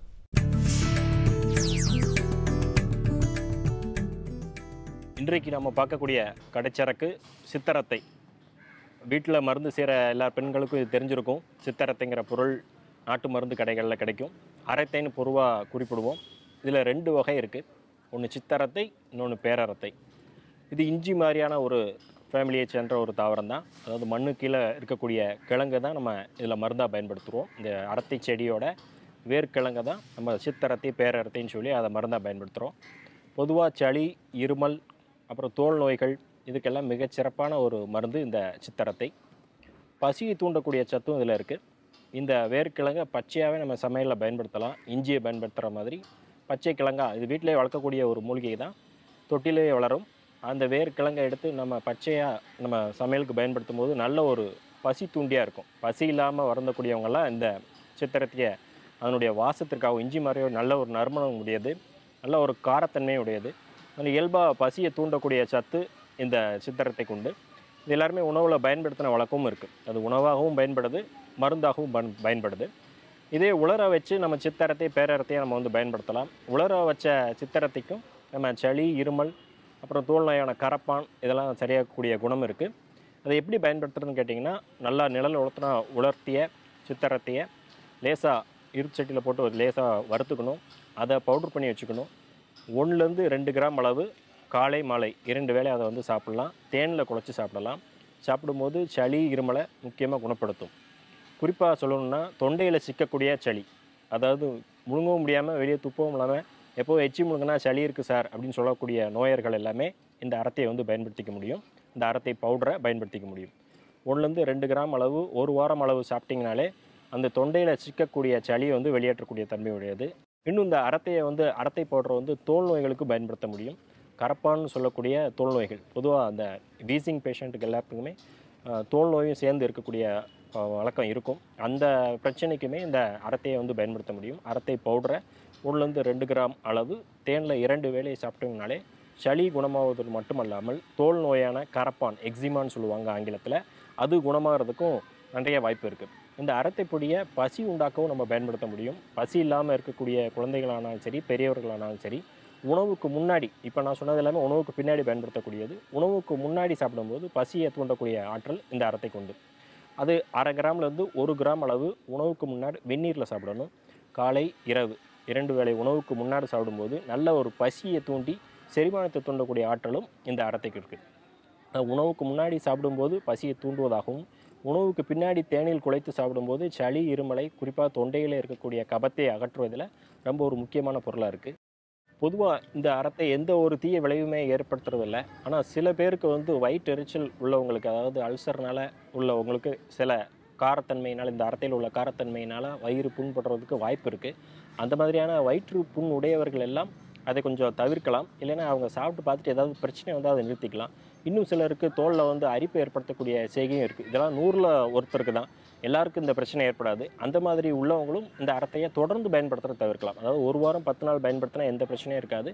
இன்றைக்கு நம்ம பார்க்கக்கூடிய கடைச்சரக்கு சித்தரத்தை. வீட்டில் மருந்து செய்கிற எல்லா பெண்களுக்கும் இது தெரிஞ்சிருக்கும். சித்தரத்தைங்கிற பொருள் நாட்டு மருந்து கடைகளில் கிடைக்கும். அரைத்தைன்னு பொதுவாக குறிப்பிடுவோம். இதில் 2 வகை இருக்குது. ஒன்று சித்தரத்தை, இன்னொன்று பேரரத்தை. இது இஞ்சி மாதிரியான ஒரு ஃபேமிலியை சேர்ந்த ஒரு தாவரம் தான். அதாவது மண்ணு கீழே இருக்கக்கூடிய கிழங்கு தான் நம்ம இதில் மருந்தாக பயன்படுத்துகிறோம். இந்த அரத்தை செடியோட வேர்க்கிழங்கை தான் நம்ம சித்தரத்தை பேரரத்தைன்னு சொல்லி அதை மருந்தாக பயன்படுத்துகிறோம். பொதுவாக சளி, இருமல், அப்புறம் தோல் நோய்கள் இதுக்கெல்லாம் மிகச்சிறப்பான ஒரு மருந்து இந்த சித்தரத்தை. பசியை தூண்டக்கூடிய சத்தும் இதில் இருக்குது. இந்த வேர்க்கிழங்கை பச்சையாகவே நம்ம சமையலில் பயன்படுத்தலாம். இஞ்சியை பயன்படுத்துகிற மாதிரி பச்சை கிழங்கா இது வீட்டிலே வளர்க்கக்கூடிய ஒரு மூலிகை தான். தொட்டிலே வளரும். அந்த வேர்க்கிழங்கை எடுத்து நம்ம பச்சையாக நம்ம சமையலுக்கு பயன்படுத்தும் போது நல்ல ஒரு பசி தூண்டியாக இருக்கும். பசி இல்லாமல் வருந்தக்கூடியவங்கெல்லாம் இந்த சித்தரத்தையை அதனுடைய வாசத்திற்காக இஞ்சி மாதிரியோ நல்ல ஒரு நறுமணம் உடையது, நல்ல ஒரு காரத்தன்மையும் உடையது. அதில் இயல்பாக பசியை தூண்டக்கூடிய சத்து இந்த சித்தரத்தை கொண்டு இது எல்லாருமே உணவில் பயன்படுத்தின வழக்கமும் இருக்குது. அது உணவாகவும் பயன்படுது, மருந்தாகவும் பயன்படுது. இதே உலர வச்சு நம்ம சித்தரத்தை பேரரத்தையும் நம்ம வந்து பயன்படுத்தலாம். உலர வச்ச சித்தரத்தைக்கும் நம்ம சளி, இருமல், அப்புறம் தோல் நோயான கரப்பான் இதெல்லாம் சரியாகக்கூடிய குணம் இருக்குது. அதை எப்படி பயன்படுத்துறதுன்னு கேட்டிங்கன்னா, நல்லா நிழல் உலர்த்திய சித்தரத்தையை லேசாக இருச்சட்டியில் போட்டு ஒரு லேசாக வறுத்துக்கணும். அதை பவுட்ரு பண்ணி வச்சுக்கணும். 1லேருந்து 2 கிராம் அளவு காலை மாலை 2 வேளை அதை வந்து சாப்பிட்லாம். தேனில் குழச்சி சாப்பிடலாம். சாப்பிடும்போது சளி, இருமலை முக்கியமாக குணப்படுத்தும். குறிப்பாக சொல்லணுன்னா தொண்டையில் சிக்கக்கூடிய சளி, அதாவது முழுங்கவும் முடியாமல் வெளியே துப்பவும் இல்லாமல் எப்போது எச்சி முழுங்கினா சளி இருக்குது சார் அப்படின்னு சொல்லக்கூடிய நோயர்கள் எல்லாமே இந்த அரத்தையை வந்து பயன்படுத்திக்க முடியும். இந்த அரத்தை பவுடரை பயன்படுத்திக்க முடியும். 1லேருந்து 2 கிராம் அளவு 1 வாரம் அளவு சாப்பிட்டிங்கனாலே அந்த தொண்டையில் சிக்கக்கூடிய சளியை வந்து வெளியேற்றக்கூடிய தன்மை உடையது. இன்னும் இந்த அரத்தை பவுடரை வந்து தோல் நோய்களுக்கு பயன்படுத்த முடியும். கரப்பான்னு சொல்லக்கூடிய தோல் நோய்கள், பொதுவாக அந்த வீசிங் பேஷண்ட்டுக்கு எல்லாத்துக்குமே தோல் நோயும் சேர்ந்து இருக்கக்கூடிய வழக்கம் இருக்கும். அந்த பிரச்சனைக்குமே இந்த அரத்தையை வந்து பயன்படுத்த முடியும். அரத்தை பவுடரை 1லேருந்து 2 கிராம் அளவு தேனில் 2 வேளையை சாப்பிட்டோம்னாலே சளி குணமாவதற்கு மட்டுமல்லாமல் தோல் நோயான கரப்பான், எக்ஸிமான்னு சொல்லுவாங்க ஆங்கிலத்தில், அது குணமாகிறதுக்கும் நிறைய வாய்ப்பு இருக்குது. இந்த அரத்தை பொடியை பசி உண்டாக்கவும் நம்ம பயன்படுத்த முடியும். பசி இல்லாமல் இருக்கக்கூடிய குழந்தைகளானாலும் சரி, பெரியவர்களானாலும் சரி, உணவுக்கு முன்னாடி, இப்போ நான் சொன்னது எல்லாமே உணவுக்கு பின்னாடி பயன்படுத்தக்கூடியது. உணவுக்கு முன்னாடி சாப்பிடும்போது பசியை தூண்டக்கூடிய ஆற்றல் இந்த அரத்தை கொண்டு. அது 1/2 கிராம்லேருந்து 1 கிராம் அளவு உணவுக்கு முன்னாடி வெந்நீரில் சாப்பிடணும். காலை, இரவு 2 வேளை உணவுக்கு முன்னாடி சாப்பிடும்போது நல்ல ஒரு பசியை தூண்டி செரிமானத்தை தூண்டக்கூடிய ஆற்றலும் இந்த அரத்தைக்கு இருக்குது. உணவுக்கு முன்னாடி சாப்பிடும்போது பசியை தூண்டுவதாகவும், உணவுக்கு பின்னாடி தேனில் குழைத்து சாப்பிடும்போது சளி, இருமலை, குறிப்பாக தொண்டையில் இருக்கக்கூடிய கபத்தை அகற்றுவதில் ரொம்ப ஒரு முக்கியமான பொருளாக இருக்குது. பொதுவாக இந்த அரத்தை எந்த ஒரு தீய விளைவுமே ஏற்படுத்துறதில்லை. ஆனால் சில பேருக்கு வந்து வயிற்றெரிச்சல் உள்ளவங்களுக்கு, அதாவது அல்சர்னால் உள்ளவங்களுக்கு சில காரத்தன்மையினால், இந்த அரத்தையில் உள்ள காரத்தன்மையினால் வயிறு புண்படுறதுக்கு வாய்ப்பு இருக்குது. அந்த மாதிரியான வயிற்று புண் உடையவர்கள் எல்லாம் அதை கொஞ்சம் தவிர்க்கலாம். இல்லைன்னா அவங்க சாப்பிட்டு பார்த்துட்டு ஏதாவது பிரச்சனை வந்து அதை நிறுத்திக்கலாம். இன்னும் சிலருக்கு தோலில் வந்து அரிப்பு ஏற்படுத்தக்கூடிய செய்கையும் இருக்குது. இதெல்லாம் 100ல் ஒருத்தருக்கு தான். எல்லாருக்கும் இந்த பிரச்சனை ஏற்படாது. அந்த மாதிரி உள்ளவங்களும் இந்த அரத்தையை தொடர்ந்து பயன்படுத்துகிறத தவிர்க்கலாம். அதாவது 1 வாரம் 10 நாள் பயன்படுத்தினா எந்த பிரச்சனையும் இருக்காது.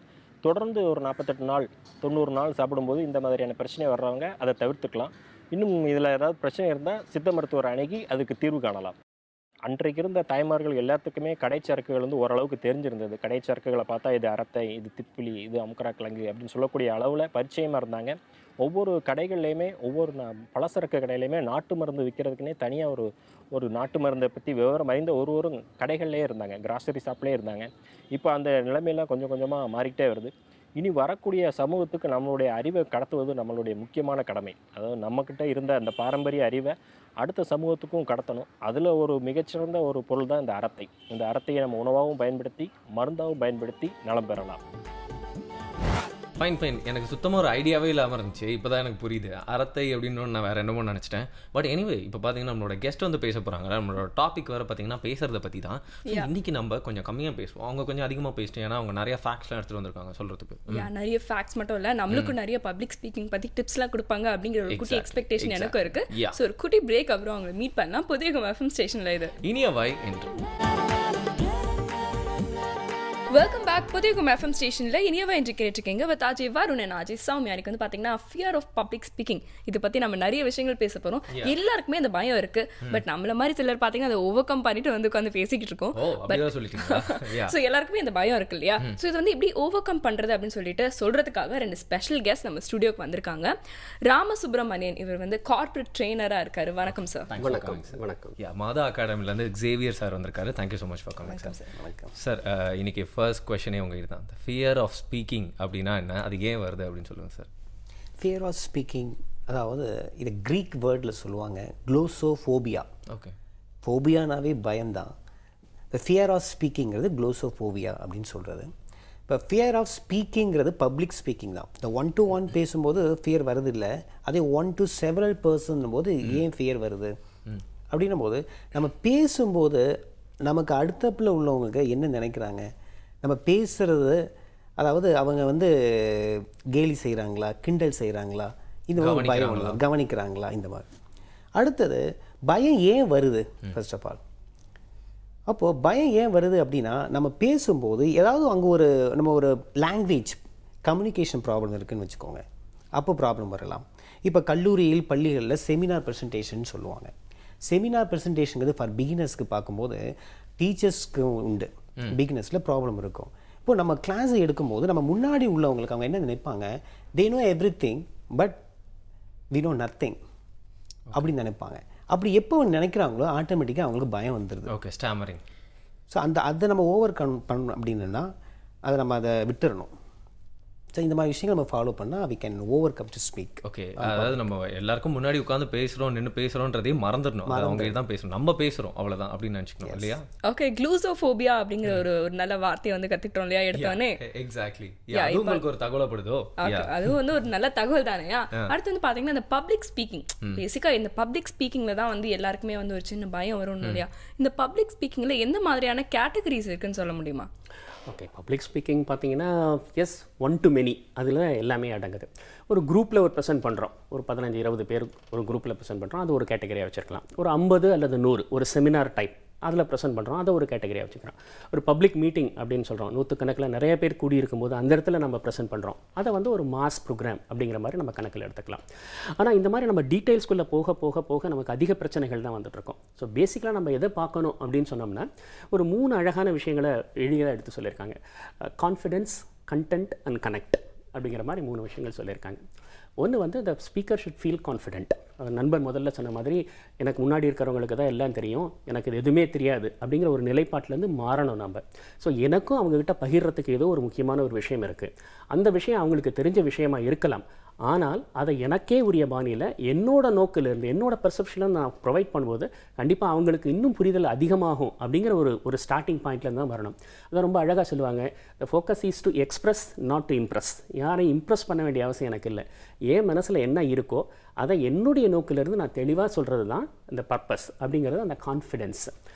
தொடர்ந்து ஒரு 48 நாள் 90 நாள் சாப்பிடும்போது இந்த மாதிரியான பிரச்சனை வர்றவங்க அதை தவிர்த்துக்கலாம். இன்னும் இதில் ஏதாவது பிரச்சனை இருந்தால் சித்த மருத்துவர் அணுகி அதுக்கு தீர்வு காணலாம். அன்றைக்கு இருந்த தாய்மார்கள் எல்லாத்துக்குமே கடைச்சரக்குகள் வந்து ஓரளவுக்கு தெரிஞ்சிருந்தது. கடைச்சரக்குகளை பார்த்தா இது அரத்தை, இது திப்பிலி, இது அமுக்கரா கிழங்கு அப்படின்னு சொல்லக்கூடிய அளவில் பரிச்சயமாக இருந்தாங்க. ஒவ்வொரு கடைகள்லையுமே, ஒவ்வொரு பலசரக்கு கடையிலையுமே நாட்டு மருந்து விற்கிறதுக்குனே தனியாக ஒரு நாட்டு மருந்தை பற்றி விவரம் அறிந்த ஒரு கடைகள்லேயே இருந்தாங்க, கிராசரி ஷாப்லேயே இருந்தாங்க. இப்போ அந்த நிலைமையெல்லாம் கொஞ்சம் கொஞ்சமாக மாறிக்கிட்டே வருது. இனி வரக்கூடிய சமூகத்துக்கு நம்மளுடைய அறிவை கடத்துவது நம்மளுடைய முக்கியமான கடமை. அதாவது நம்மக்கிட்ட இருந்த அந்த பாரம்பரிய அறிவை அடுத்த சமூகத்துக்கும் கடத்தணும். அதில் ஒரு மிகச்சிறந்த ஒரு பொருள் தான் இந்த அரத்தை. இந்த அரத்தையை நம்ம உணவாகவும் பயன்படுத்தி மருந்தாகவும் பயன்படுத்தி நலம் பெறலாம். ஃபைன். எனக்கு சுத்தமாக ஒரு ஐடியாவே இல்லாமல் இருந்துச்சு. இப்போ தான் எனக்கு புரியுது அரத்தை அப்படின்னு. நான் வேறு என்னமோ நினச்சிட்டேன். பட் எனிவே இப்போ பார்த்தீங்கன்னா நம்மளோட கெஸ்ட் வந்து பேச போகிறாங்க. நம்மளோட டாபிக் வேறு பார்த்தீங்கன்னா பேசுறதை பற்றி தான். இன்றைக்கி நம்ம கொஞ்சம் கம்மியாக பேசுவோம், அவங்க கொஞ்சம் அதிகமாக பேசிட்டோம். ஏன்னா அவங்க நிறைய ஃபேக்ட்ஸ்லாம் எடுத்துகிட்டு வந்திருக்காங்க சொல்கிறதுக்கு. நிறைய ஃபேக்ட்ஸ் மட்டும் இல்லை, நம்மளுக்கும் நிறைய பப்ளிக் ஸ்பீக்கிங் பற்றி டிப்ஸ்லாம் கொடுப்பாங்க அப்படிங்கிற ஒரு குட்டி எக்ஸ்பெக்டேஷன் எனக்கும் இருக்குது. ஸோ ஒரு குட்டி பிரேக் அப்புறம் அவங்களை மீட் பண்ணலாம். புதிய எஃப்எம் ஸ்டேஷனில் இது இனியவாய் என்று. Welcome back. புதிய எஃப்எம் ஸ்டேஷனில் இனியவா என்று கேட்டிருக்கீங்க வித் அஜய் வருண் அண்ட் அஜய் சௌமியா. எனக்கு வந்து பார்த்தீங்கன்னா ஃபியர் ஆஃப் பப்ளிக் ஸ்பீக்கிங் இதை பற்றி நம்ம நிறைய விஷயங்கள் பேச போகிறோம். எல்லாருக்குமே அந்த பயம் இருக்கு. பட் நம்மள மாதிரி சிலர் பார்த்தீங்கன்னா அதை ஓவர் கம் பண்ணிட்டு வந்து உட்காந்து பேசிக்கிட்டு இருக்கோம். ஸோ எல்லாருக்குமே அந்த பயம் இருக்கு இல்லையா? ஸோ இது வந்து எப்படி ஓவர் கம் பண்ணுறது அப்படின்னு சொல்லிட்டு சொல்றதுக்காக 2 ஸ்பெஷல் கெஸ்ட் நம்ம ஸ்டுடியோக்கு வந்திருக்காங்க. ராமசுப்ரமணியன், இவர் வந்து கார்பரேட் ட்ரெயினராக இருக்காரு. வணக்கம் சார். வணக்கம். மாதா அகாடமிலேருந்து ஜேவியர் சார் வந்திருக்காரு. Thank you so much for coming sir. Sir இன்னைக்கு ஃபர்ஸ்ட் கொஸ்டினே உங்ககிட்ட தான். ஃபியர் ஆஃப் ஸ்பீக்கிங் அப்படின்னா என்ன, அது ஏன் வருது அப்படின்னு சொல்லுங்கள் சார். ஃபியர் ஆஃப் ஸ்பீக்கிங் அதாவது இது க்ரீக் வேர்டில் சொல்லுவாங்க க்ளோசோஃபோபியா. ஓகே. ஃபோபியானாவே பயம்தான். இப்போ ஃபியர் ஆஃப் ஸ்பீக்கிங்கிறது க்ளோசோஃபோபியா அப்படின்னு சொல்கிறது. இப்போ ஃபியர் ஆஃப் ஸ்பீக்கிங்கிறது பப்ளிக் ஸ்பீக்கிங் தான். இந்த 1-to-1 பேசும்போது ஃபியர் வருது இல்லை, அதே 1-to-several பர்சன் போது ஏன் ஃபியர் வருது அப்படின்னும் போது நம்ம பேசும்போது நமக்கு அடுத்தப்பில் உள்ளவங்களுக்கு என்ன நினைக்கிறாங்க, நம்ம பேசுகிறது அதாவது அவங்க வந்து கேலி செய்கிறாங்களா, கிண்டல் செய்கிறாங்களா, இந்த மாதிரி பயம் கவனிக்கிறாங்களா, இந்த மாதிரி. அடுத்தது பயம் ஏன் வருது? ஃபர்ஸ்ட் ஆஃப் ஆல் அப்போது பயம் ஏன் வருது அப்படின்னா நம்ம பேசும்போது ஏதாவது அங்கே நம்ம ஒரு லாங்குவேஜ் கம்யூனிகேஷன் ப்ராப்ளம் இருக்குதுன்னு வச்சுக்கோங்க, அப்போ ப்ராப்ளம் வரலாம். இப்போ கல்லூரியில் பள்ளிகளில் செமினார் ப்ரெசன்டேஷன் சொல்லுவாங்க. செமினார் ப்ரெசன்டேஷனுங்கிறது ஃபார் பிகினர்ஸ்க்கு பார்க்கும்போது டீச்சர்ஸ்க்கு உண்டு, பிகினர்ஸில் ப்ராப்ளம் இருக்கும். இப்போ நம்ம கிளாஸ் எடுக்கும்போது நம்ம முன்னாடி உள்ளவங்களுக்கு அவங்க என்ன நினைப்பாங்க, they know everything but we know nothing அப்படின்னு நினைப்பாங்க. அப்படி எப்போ நினைக்கிறாங்களோ ஆட்டோமேட்டிக்காக அவங்களுக்கு பயம் வந்துடுது. Okay, stammering. ஸோ அதை நம்ம ஓவர் பண்ணணும் அப்படின்னா அதை நம்ம அதை விட்டுறணும். ஸோ இந்த மாதிரி விஷயங்கள் நம்ம ஃபாலோ பண்ணால் we can overcome to speak. Okay, அதாவது நம்ம எல்லாருக்கும் முன்னாடி உட்காந்து பேசுகிறோம், நின்று பேசுகிறோன்றதையும் மறந்துடணும். அவங்க தான் பேசணும், நம்ம பேசுகிறோம் அவ்வளோதான் அப்படின்னு நினச்சிக்கணும் இல்லையா? ஓகே, க்ளூசோஃபோபியா அப்படிங்கிற ஒரு நல்ல வார்த்தையை வந்து கற்றுக்கிட்டோம் இல்லையா எடுத்தோன்னே? எக்ஸாக்ட்லி. உங்களுக்கு ஒரு தகவலப்படுதோ? அதுவும் வந்து ஒரு நல்ல தகவல் தானேயா. அடுத்து வந்து பார்த்தீங்கன்னா இந்த பப்ளிக் ஸ்பீக்கிங், பேசிக்காக இந்த பப்ளிக் ஸ்பீக்கிங்கில் தான் வந்து எல்லாருக்குமே வந்து ஒரு சின்ன பயம் வரும் இல்லையா? இந்த பப்ளிக் ஸ்பீக்கிங்கில் எந்த மாதிரியான கேட்டகரிஸ் இருக்குன்னு சொல்ல முடியுமா? ஓகே, பப்ளிக் ஸ்பீக்கிங் பார்த்தீங்கன்னா எஸ், 1 to many அதில் எல்லாமே அடங்குது. ஒரு குரூப்பில் ஒரு ப்ரெசென்ட் பண்ணுறோம், ஒரு 15-20 பேர் ஒரு குரூப்பில் ப்ரெசென்ட் பண்ணுறோம், அது ஒரு கேட்டகரியாக வச்சுருக்கலாம். ஒரு 50 அல்லது 100 ஒரு செமினார் டைப் அதில் ப்ரெசென்ட் பண்ணுறோம், அதை ஒரு கேட்டகரியாக வச்சுக்கிறோம். ஒரு பப்ளிக் மீட்டிங் அப்படின்னு சொல்கிறோம், 100கணக்கில் நிறைய பேர் கூடியிருக்கும் போது அந்த இடத்துல நம்ம ப்ரெசென்ட் பண்ணுறோம், அதை வந்து ஒரு மாஸ் ப்ரோக்ராம் அப்படிங்கிற மாதிரி நம்ம கணக்கில் எடுத்துக்கலாம். ஆனால் இந்த மாதிரி நம்ம டீட்டெயில்ஸ்குள்ளே போக போக போக நமக்கு அதிக பிரச்சனைகள் தான் வந்துட்டுருக்கோம். ஸோ பேசிக்கலாக நம்ம எதை பார்க்கணும் அப்படின்னு சொன்னோம்னா ஒரு 3 அழகான விஷயங்களை எளிதாக எடுத்து சொல்லியிருக்காங்க. கான்ஃபிடென்ஸ், கண்டென்ட் அண்ட் கனெக்ட் அப்படிங்கிற மாதிரி 3 விஷயங்கள் சொல்லியிருக்காங்க. ஒன்று வந்து the speaker should feel confident. நண்பர் முதல்ல சொன்ன மாதிரி எனக்கு முன்னாடி இருக்கிறவங்களுக்கு தான் எல்லாம் தெரியும், எனக்கு இது எதுவுமே தெரியாது அப்படிங்கிற ஒரு நிலைப்பாட்டிலேருந்து மாறணும் நம்ம. ஸோ எனக்கும் அவங்கக்கிட்ட பகிர்றதுக்கு ஏதோ ஒரு முக்கியமான ஒரு விஷயம் இருக்குது. அந்த விஷயம் அவங்களுக்கு தெரிஞ்ச விஷயமா இருக்கலாம், ஆனால் அதை எனக்கே உரிய பாணியில் என்னோட நோக்கிலிருந்து என்னோட பெர்செப்ஷனில் நான் ப்ரொவைட் பண்ணும்போது கண்டிப்பாக அவங்களுக்கு இன்னும் புரிதல் அதிகமாகும் அப்படிங்கிற ஒரு ஸ்டார்டிங் பாயிண்ட்லேருந்து தான் வரணும். அதான் ரொம்ப அழகாக சொல்லுவாங்க, the focus is to express not to Impress. யாரையும் இம்ப்ரெஸ் பண்ண வேண்டிய அவசியம் எனக்கு இல்லை, என் மனசில் என்ன இருக்கோ அதை என்னுடைய நோக்கிலிருந்து நான் தெளிவாக சொல்கிறது தான் இந்த பர்பஸ் அப்படிங்கிறது, அந்த கான்ஃபிடென்ஸ்.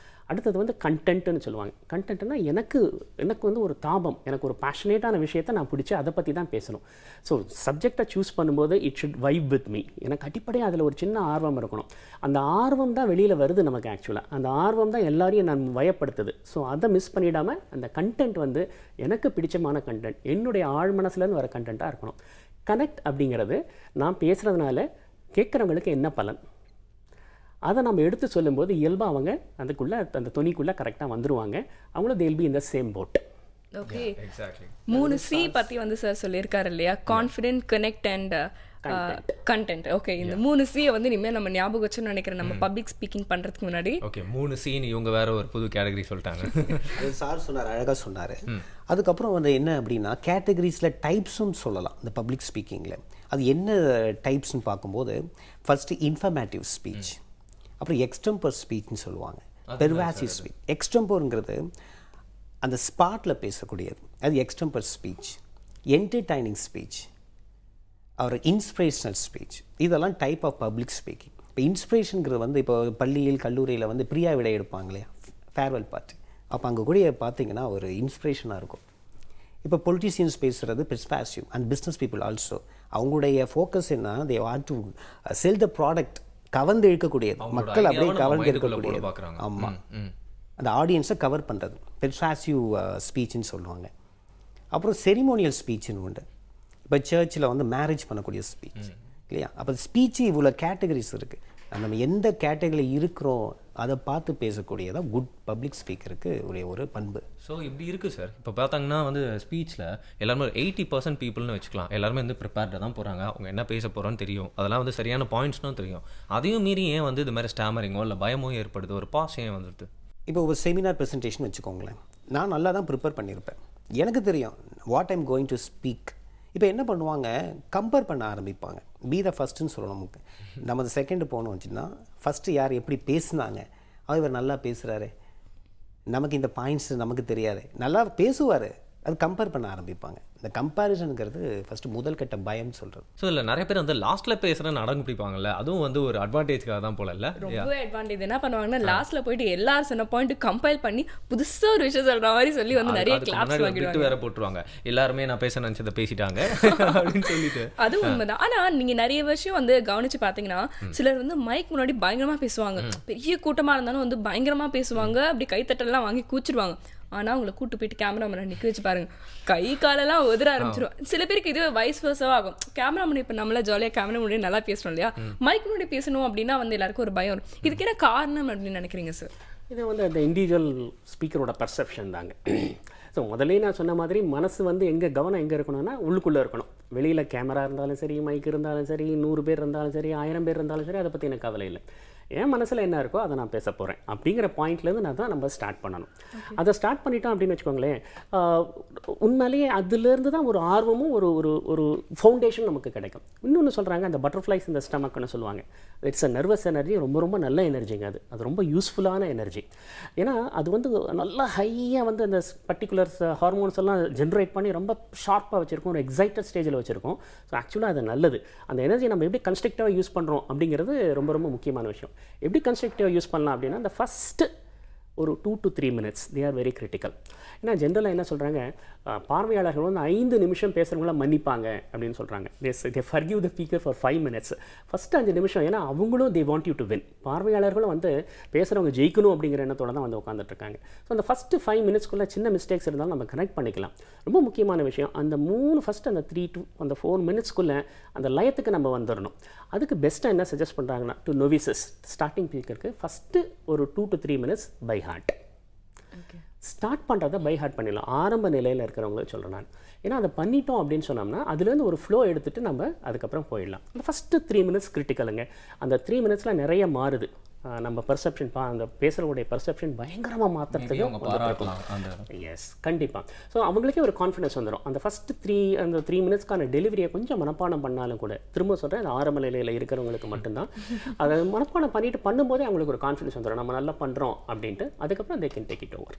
அடுத்தது வந்து கண்டென்ட்னு சொல்லுவாங்க. கண்டென்ட்னா எனக்கு வந்து ஒரு தாபம், எனக்கு ஒரு பேஷனேட்டான விஷயத்தை நான் பிடிச்சி அதை பற்றி தான் பேசணும். ஸோ சப்ஜெக்டை சூஸ் பண்ணும்போது it should vibe with me. எனக்கு அடிப்படையாக அதில் ஒரு சின்ன ஆர்வம் இருக்கணும். அந்த ஆர்வம் தான் வெளியில் வருது நமக்கு. ஆக்சுவலாக அந்த ஆர்வம் தான் எல்லாரையும் நான் வயப்படுத்துது. ஸோ அதை மிஸ் பண்ணிடாமல் அந்த கண்டென்ட் வந்து எனக்கு பிடிச்சமான கண்டென்ட், என்னுடைய ஆழ் மனசுலேருந்து வர கண்டென்ட்டாக இருக்கணும். கனெக்ட் அப்படிங்கிறது நான் பேசுகிறதுனால கேட்குறவங்களுக்கு என்ன பலன், அதை நம்ம எடுத்து சொல்லும்போது இயல்பாக அவங்க அதுக்குள்ளே அந்த துணிக்குள்ளே கரெக்டாக வந்துடுவாங்க. அவங்களும் they'll be in the same boat. Okay, 3C பற்றி வந்து சார் சொல்லியிருக்காரு இல்லையா, confident, connect and content. Okay, இந்த 3C வந்து இனிமேல் நம்ம ஞாபகம் வச்சுன்னு நினைக்கிறேன் நம்ம பப்ளிக் ஸ்பீக்கிங் பண்ணுறதுக்கு முன்னாடி. ஓகே, 3C இவங்க வேற ஒரு புது கேட்டகரி சொல்லிட்டாங்க. சார் சொன்னார், அழகாக சொன்னார். அதுக்கப்புறம் வந்து என்ன அப்படின்னா கேட்டகரிஸில் டைப்ஸும் சொல்லலாம் இந்த பப்ளிக் ஸ்பீக்கிங்கில். அது என்ன டைப்ஸ்னு பார்க்கும்போது ஃபஸ்ட்டு இன்ஃபர்மேட்டிவ் ஸ்பீச், அப்புறம் எக்ஸ்டெம்பர் ஸ்பீச்னு சொல்லுவாங்க, பெர்வாசிவ் ஸ்பீச். எக்ஸ்டெம்பர்ங்கிறது அந்த ஸ்பாட்டில் பேசக்கூடியது, அது எக்ஸ்டெம்பர் ஸ்பீச். என்டர்டைனிங் ஸ்பீச், அவர் இன்ஸ்பிரேஷனல் ஸ்பீச், இதெல்லாம் டைப் ஆஃப் பப்ளிக் ஸ்பீக்கிங். இப்போ இன்ஸ்பிரேஷனுங்கிறது வந்து இப்போ பள்ளியில் கல்லூரியில் வந்து பிரியா விடை எடுப்பாங்க இல்லையா, ஃபேர்வெல் பார்ட்டி, அப்போ அங்கே கூட பார்த்தீங்கன்னா ஒரு இன்ஸ்பிரேஷனாக இருக்கும். இப்போ பொலிட்டிஷியன்ஸ் பேசுகிறது பெர்ஸ்வாசிவ் அண்ட் பிஸ்னஸ் பீப்புள் ஆல்சோ. அவங்களுடைய ஃபோக்கஸ் என்ன, they want to sell the product, கவர்ந்து இழுக்கக்கூடியது, மக்கள் அப்படியே கவர்ந்து இருக்கக்கூடியது. ஆமாம், அந்த ஆடியன்ஸை கவர் பண்ணுறது பெர்சுவாசிவ் ஸ்பீச்சுன்னு சொல்லுவாங்க. அப்புறம் செரிமோனியல் ஸ்பீச்சுன்னு உண்டு. இப்போ சர்ச்சில் வந்து மேரேஜ் பண்ணக்கூடிய ஸ்பீச் இல்லையா. அப்போ ஸ்பீச்சு இவ்வளோ கேட்டகரிஸ் இருக்குது. நம்ம எந்த கேட்டகரியில் இருக்கிறோம் அதை பார்த்து பேசக்கூடியதான் குட் பப்ளிக் ஸ்பீக்கருக்கு உடைய ஒரு பண்பு. ஸோ இப்படி இருக்குது சார். இப்போ பார்த்தாங்கன்னா வந்து ஸ்பீச்சில் எல்லாருமே 80% பீப்புள்னு வச்சுக்கலாம், எல்லாருமே வந்து ப்ரிப்பேர்டாக தான் போகிறாங்க. அவங்க என்ன பேச போகிறோன்னு தெரியும், அதெல்லாம் வந்து சரியான பாயிண்ட்ஸ்னும் தெரியும். அதையும் மீறி ஏன் வந்து இது மாதிரி ஸ்டாமரிங்கோ இல்லை பயமோ ஏற்படுது, ஒரு பாஸ் ஏன் வந்துடுது? இப்போ ஒரு செமினார் ப்ரெசன்டேஷன் வச்சுக்கோங்களேன், நான் நல்லா தான் ப்ரிப்பேர் பண்ணியிருப்பேன், எனக்கு தெரியும் what I'm going to speak. இப்போ என்ன பண்ணுவாங்க, கம்பேர் பண்ண ஆரம்பிப்பாங்க. பி த ஃபஸ்ட்டுன்னு சொல்லணும். நமக்கு நம்ம செகண்டு போகணும் வச்சுன்னா ஃபஸ்ட்டு யார் எப்படி பேசுனாங்க, அவர் நல்லா பேசுகிறாரு, நமக்கு இந்த பாயிண்ட்ஸ் நமக்கு தெரியாது, நல்லா பேசுவார், அது கம்பேர் பண்ண ஆரம்பிப்பாங்க. இந்த கம்பேரிசனுங்கிறது ஃபஸ்ட்டு முதல் கட்ட பயம்னு சொல்கிறது. ஸோ இல்லை நிறைய பேர் வந்து லாஸ்ட்டில் பேசுகிறேன்னு அடங்கு பிடிப்பாங்கல்ல, அதுவும் வந்து ஒரு அட்வான்டேஜ்க்காக தான் போல இல்லை, ரொம்ப அட்வான்டேஜ். என்ன பண்ணுவாங்கன்னா லாஸ்ட்டில் போயிட்டு எல்லாரும் சொன்ன பாயிண்ட் கம்பைல் பண்ணி புதுசாக ஒரு விஷயம் சொல்கிற மாதிரி சொல்லி வந்து நிறைய கிளாப்ஸ் வாங்கிடுவாங்க, வேற போட்டுருவாங்க. எல்லாருமே நான் பேச நினச்சதை பேசிட்டாங்க அப்படின்னு சொல்லிட்டு. அது உண்மைதான். ஆனால் நீங்கள் நிறைய விஷயம் வந்து கவனிச்சு பார்த்தீங்கன்னா சிலர் வந்து மைக் முன்னாடி பயங்கரமாக பேசுவாங்க, பெரிய கூட்டமாக இருந்தாலும் வந்து பயங்கரமாக பேசுவாங்க, அப்படி கைத்தட்டெல்லாம் வாங்கி கூச்சிடுவாங்க. ஆனால் அவங்களை கூட்டு போயிட்டு கேமராமேனை நிற்க வச்சு பாருங்க, கை காலெல்லாம் உதற ஆரம்பிச்சிடும். சில பேருக்கு இதுவே வைஸ் வர்ஸாக ஆகும். கேமராமேன் இப்போ நம்மள ஜாலியாக கேமரா முன்னாடி நல்லா பேசணும் இல்லையா, மைக் முன்னாடி பேசணும் அப்படின்னா வந்து எல்லாருக்கும் ஒரு பயம் வரும். இதுக்கு என்ன காரணம் அப்படின்னு நினைக்கிறீங்க சார்? இது வந்து அந்த இண்டிவிஜுவல் ஸ்பீக்கரோட பர்செப்ஷன் தாங்க. ஸோ முதல்ல நான் சொன்ன மாதிரி மனசு வந்து எங்கே கவனம் எங்கே இருக்கணும்னா உள்ளுக்குள்ளே இருக்கணும். வெளியில் கேமரா இருந்தாலும் சரி, மைக் இருந்தாலும் சரி, 100 பேர் இருந்தாலும் சரி, 1000 பேர் இருந்தாலும் சரி, அதை பற்றி எனக்கு கவலை இல்லை. என் மனசில் என்ன இருக்கோ அதை நான் பேச போகிறேன் அப்படிங்கிற பாயிண்ட்லேருந்து நான் தான் நம்ம ஸ்டார்ட் பண்ணணும். அதை ஸ்டார்ட் பண்ணிட்டோம் அப்படின்னு வச்சுக்கோங்களேன், உண்மையிலேயே அதுலேருந்து தான் ஒரு ஆர்வமும் ஒரு ஒரு ஒரு ஃபவுண்டேஷன் நமக்கு கிடைக்கும். இன்னொன்று சொல்கிறாங்க, அந்த பட்டர்ஃப்ளைஸ் இந்த ஸ்டமக்னு சொல்லுவாங்க, இட்ஸ் அ நர்வஸ் எனர்ஜி, ரொம்ப ரொம்ப நல்ல எனர்ஜிங்க. அது ரொம்ப யூஸ்ஃபுல்லான எனர்ஜி. ஏன்னா அது வந்து நல்லா ஹையாக வந்து அந்த பர்டிகுலர் ஹார்மோன்ஸ் எல்லாம் ஜென்ரேட் பண்ணி ரொம்ப ஷார்ப்பாக வச்சுருக்கோம், ஒரு எக்ஸைட்டட் ஸ்டேஜில் வச்சுருக்கோம். ஸோ ஆக்சுவலாக அது நல்லது. அந்த எனர்ஜி நம்ம எப்படி கன்ஸ்ட்ரக்டிவாக யூஸ் பண்ணுறோம் அப்படிங்கிறது ரொம்ப ரொம்ப முக்கியமான விஷயம். எப்படி கன்ஸ்ட்ரக்டிவாக யூஸ் பண்ணலாம் அப்படின்னா, அந்த ஃபஸ்ட்டு ஒரு 2 to 3 minutes they are very critical. ஏன்னா ஜென்ரலாக என்ன சொல்கிறாங்க, பார்வையாளர்கள் வந்து 5 நிமிஷம் பேசுகிறவங்கள மன்னிப்பாங்க அப்படின்னு சொல்கிறாங்க. they forgive the speaker for 5 minutes. First 5 நிமிஷம், ஏன்னா அவங்களும் they want you to win. பார்வையாளர்களும் வந்து பேசுகிறவங்க ஜெயிக்கணும் அப்படிங்கிற எண்ணத்தோட தான் வந்து உட்காந்துட்ருக்காங்க. ஸோ அந்த ஃபஸ்ட்டு 5 minutesக்குள்ளே சின்ன மிஸ்டேக்ஸ் இருந்தாலும் நம்ம கனெக்ட் பண்ணிக்கலாம். ரொம்ப முக்கியமான விஷயம், அந்த 3 ஃபஸ்ட்டு அந்த 3 to அந்த 4 minutesக்குள்ளே அந்த லயத்துக்கு நம்ம வந்துடணும். அதுக்கு பெஸ்ட்டாக என்ன சஜஸ்ட் பண்ணுறாங்கன்னா, டு நோவிசஸ் ஸ்டார்டிங் ஸ்பீக்கருக்கு ஃபஸ்ட்டு ஒரு 2 to 3 minutes by heart. Start பண்ணுறதை பை ஹார்ட் பண்ணிடலாம், ஆரம்ப நிலையில் இருக்கிறவங்களுக்கு சொல்கிறேன் நான். ஏன்னா அதை பண்ணிட்டோம் அப்படின்னு சொன்னோம்னா அதுலேருந்து ஒரு ஃப்ளோ எடுத்துகிட்டு நம்ம அதுக்கப்புறம் போயிடலாம். அந்த ஃபஸ்ட்டு 3 minutes கிரிட்டிக்கலுங்க. அந்த 3 minutesல நிறைய மாறுது. நம்ம பர்செப்ஷன் அந்த பேசுகிறவங்களுடைய பர்செப்ஷன் பயங்கரமாக மாற்றுறதுக்கு எஸ் கண்டிப்பாக. ஸோ அவங்களுக்கே ஒரு கான்ஃபிடன்ஸ் வந்துடும். அந்த ஃபஸ்ட்டு 3 minutesக்கான டெலிவரியை கொஞ்சம் மனப்பாடம் பண்ணாலும் கூட, திரும்ப சொல்கிறேன், அந்த ஆரம்ப நிலையில் இருக்கிறவங்களுக்கு மட்டும்தான் அதை மனப்பாடம் பண்ணும்போதே அவங்களுக்கு ஒரு கான்ஃபிடன்ஸ் வந்துடும், நம்ம நல்லா பண்ணுறோம் அப்படின்ட்டு. அதுக்கப்புறம் they can take it over.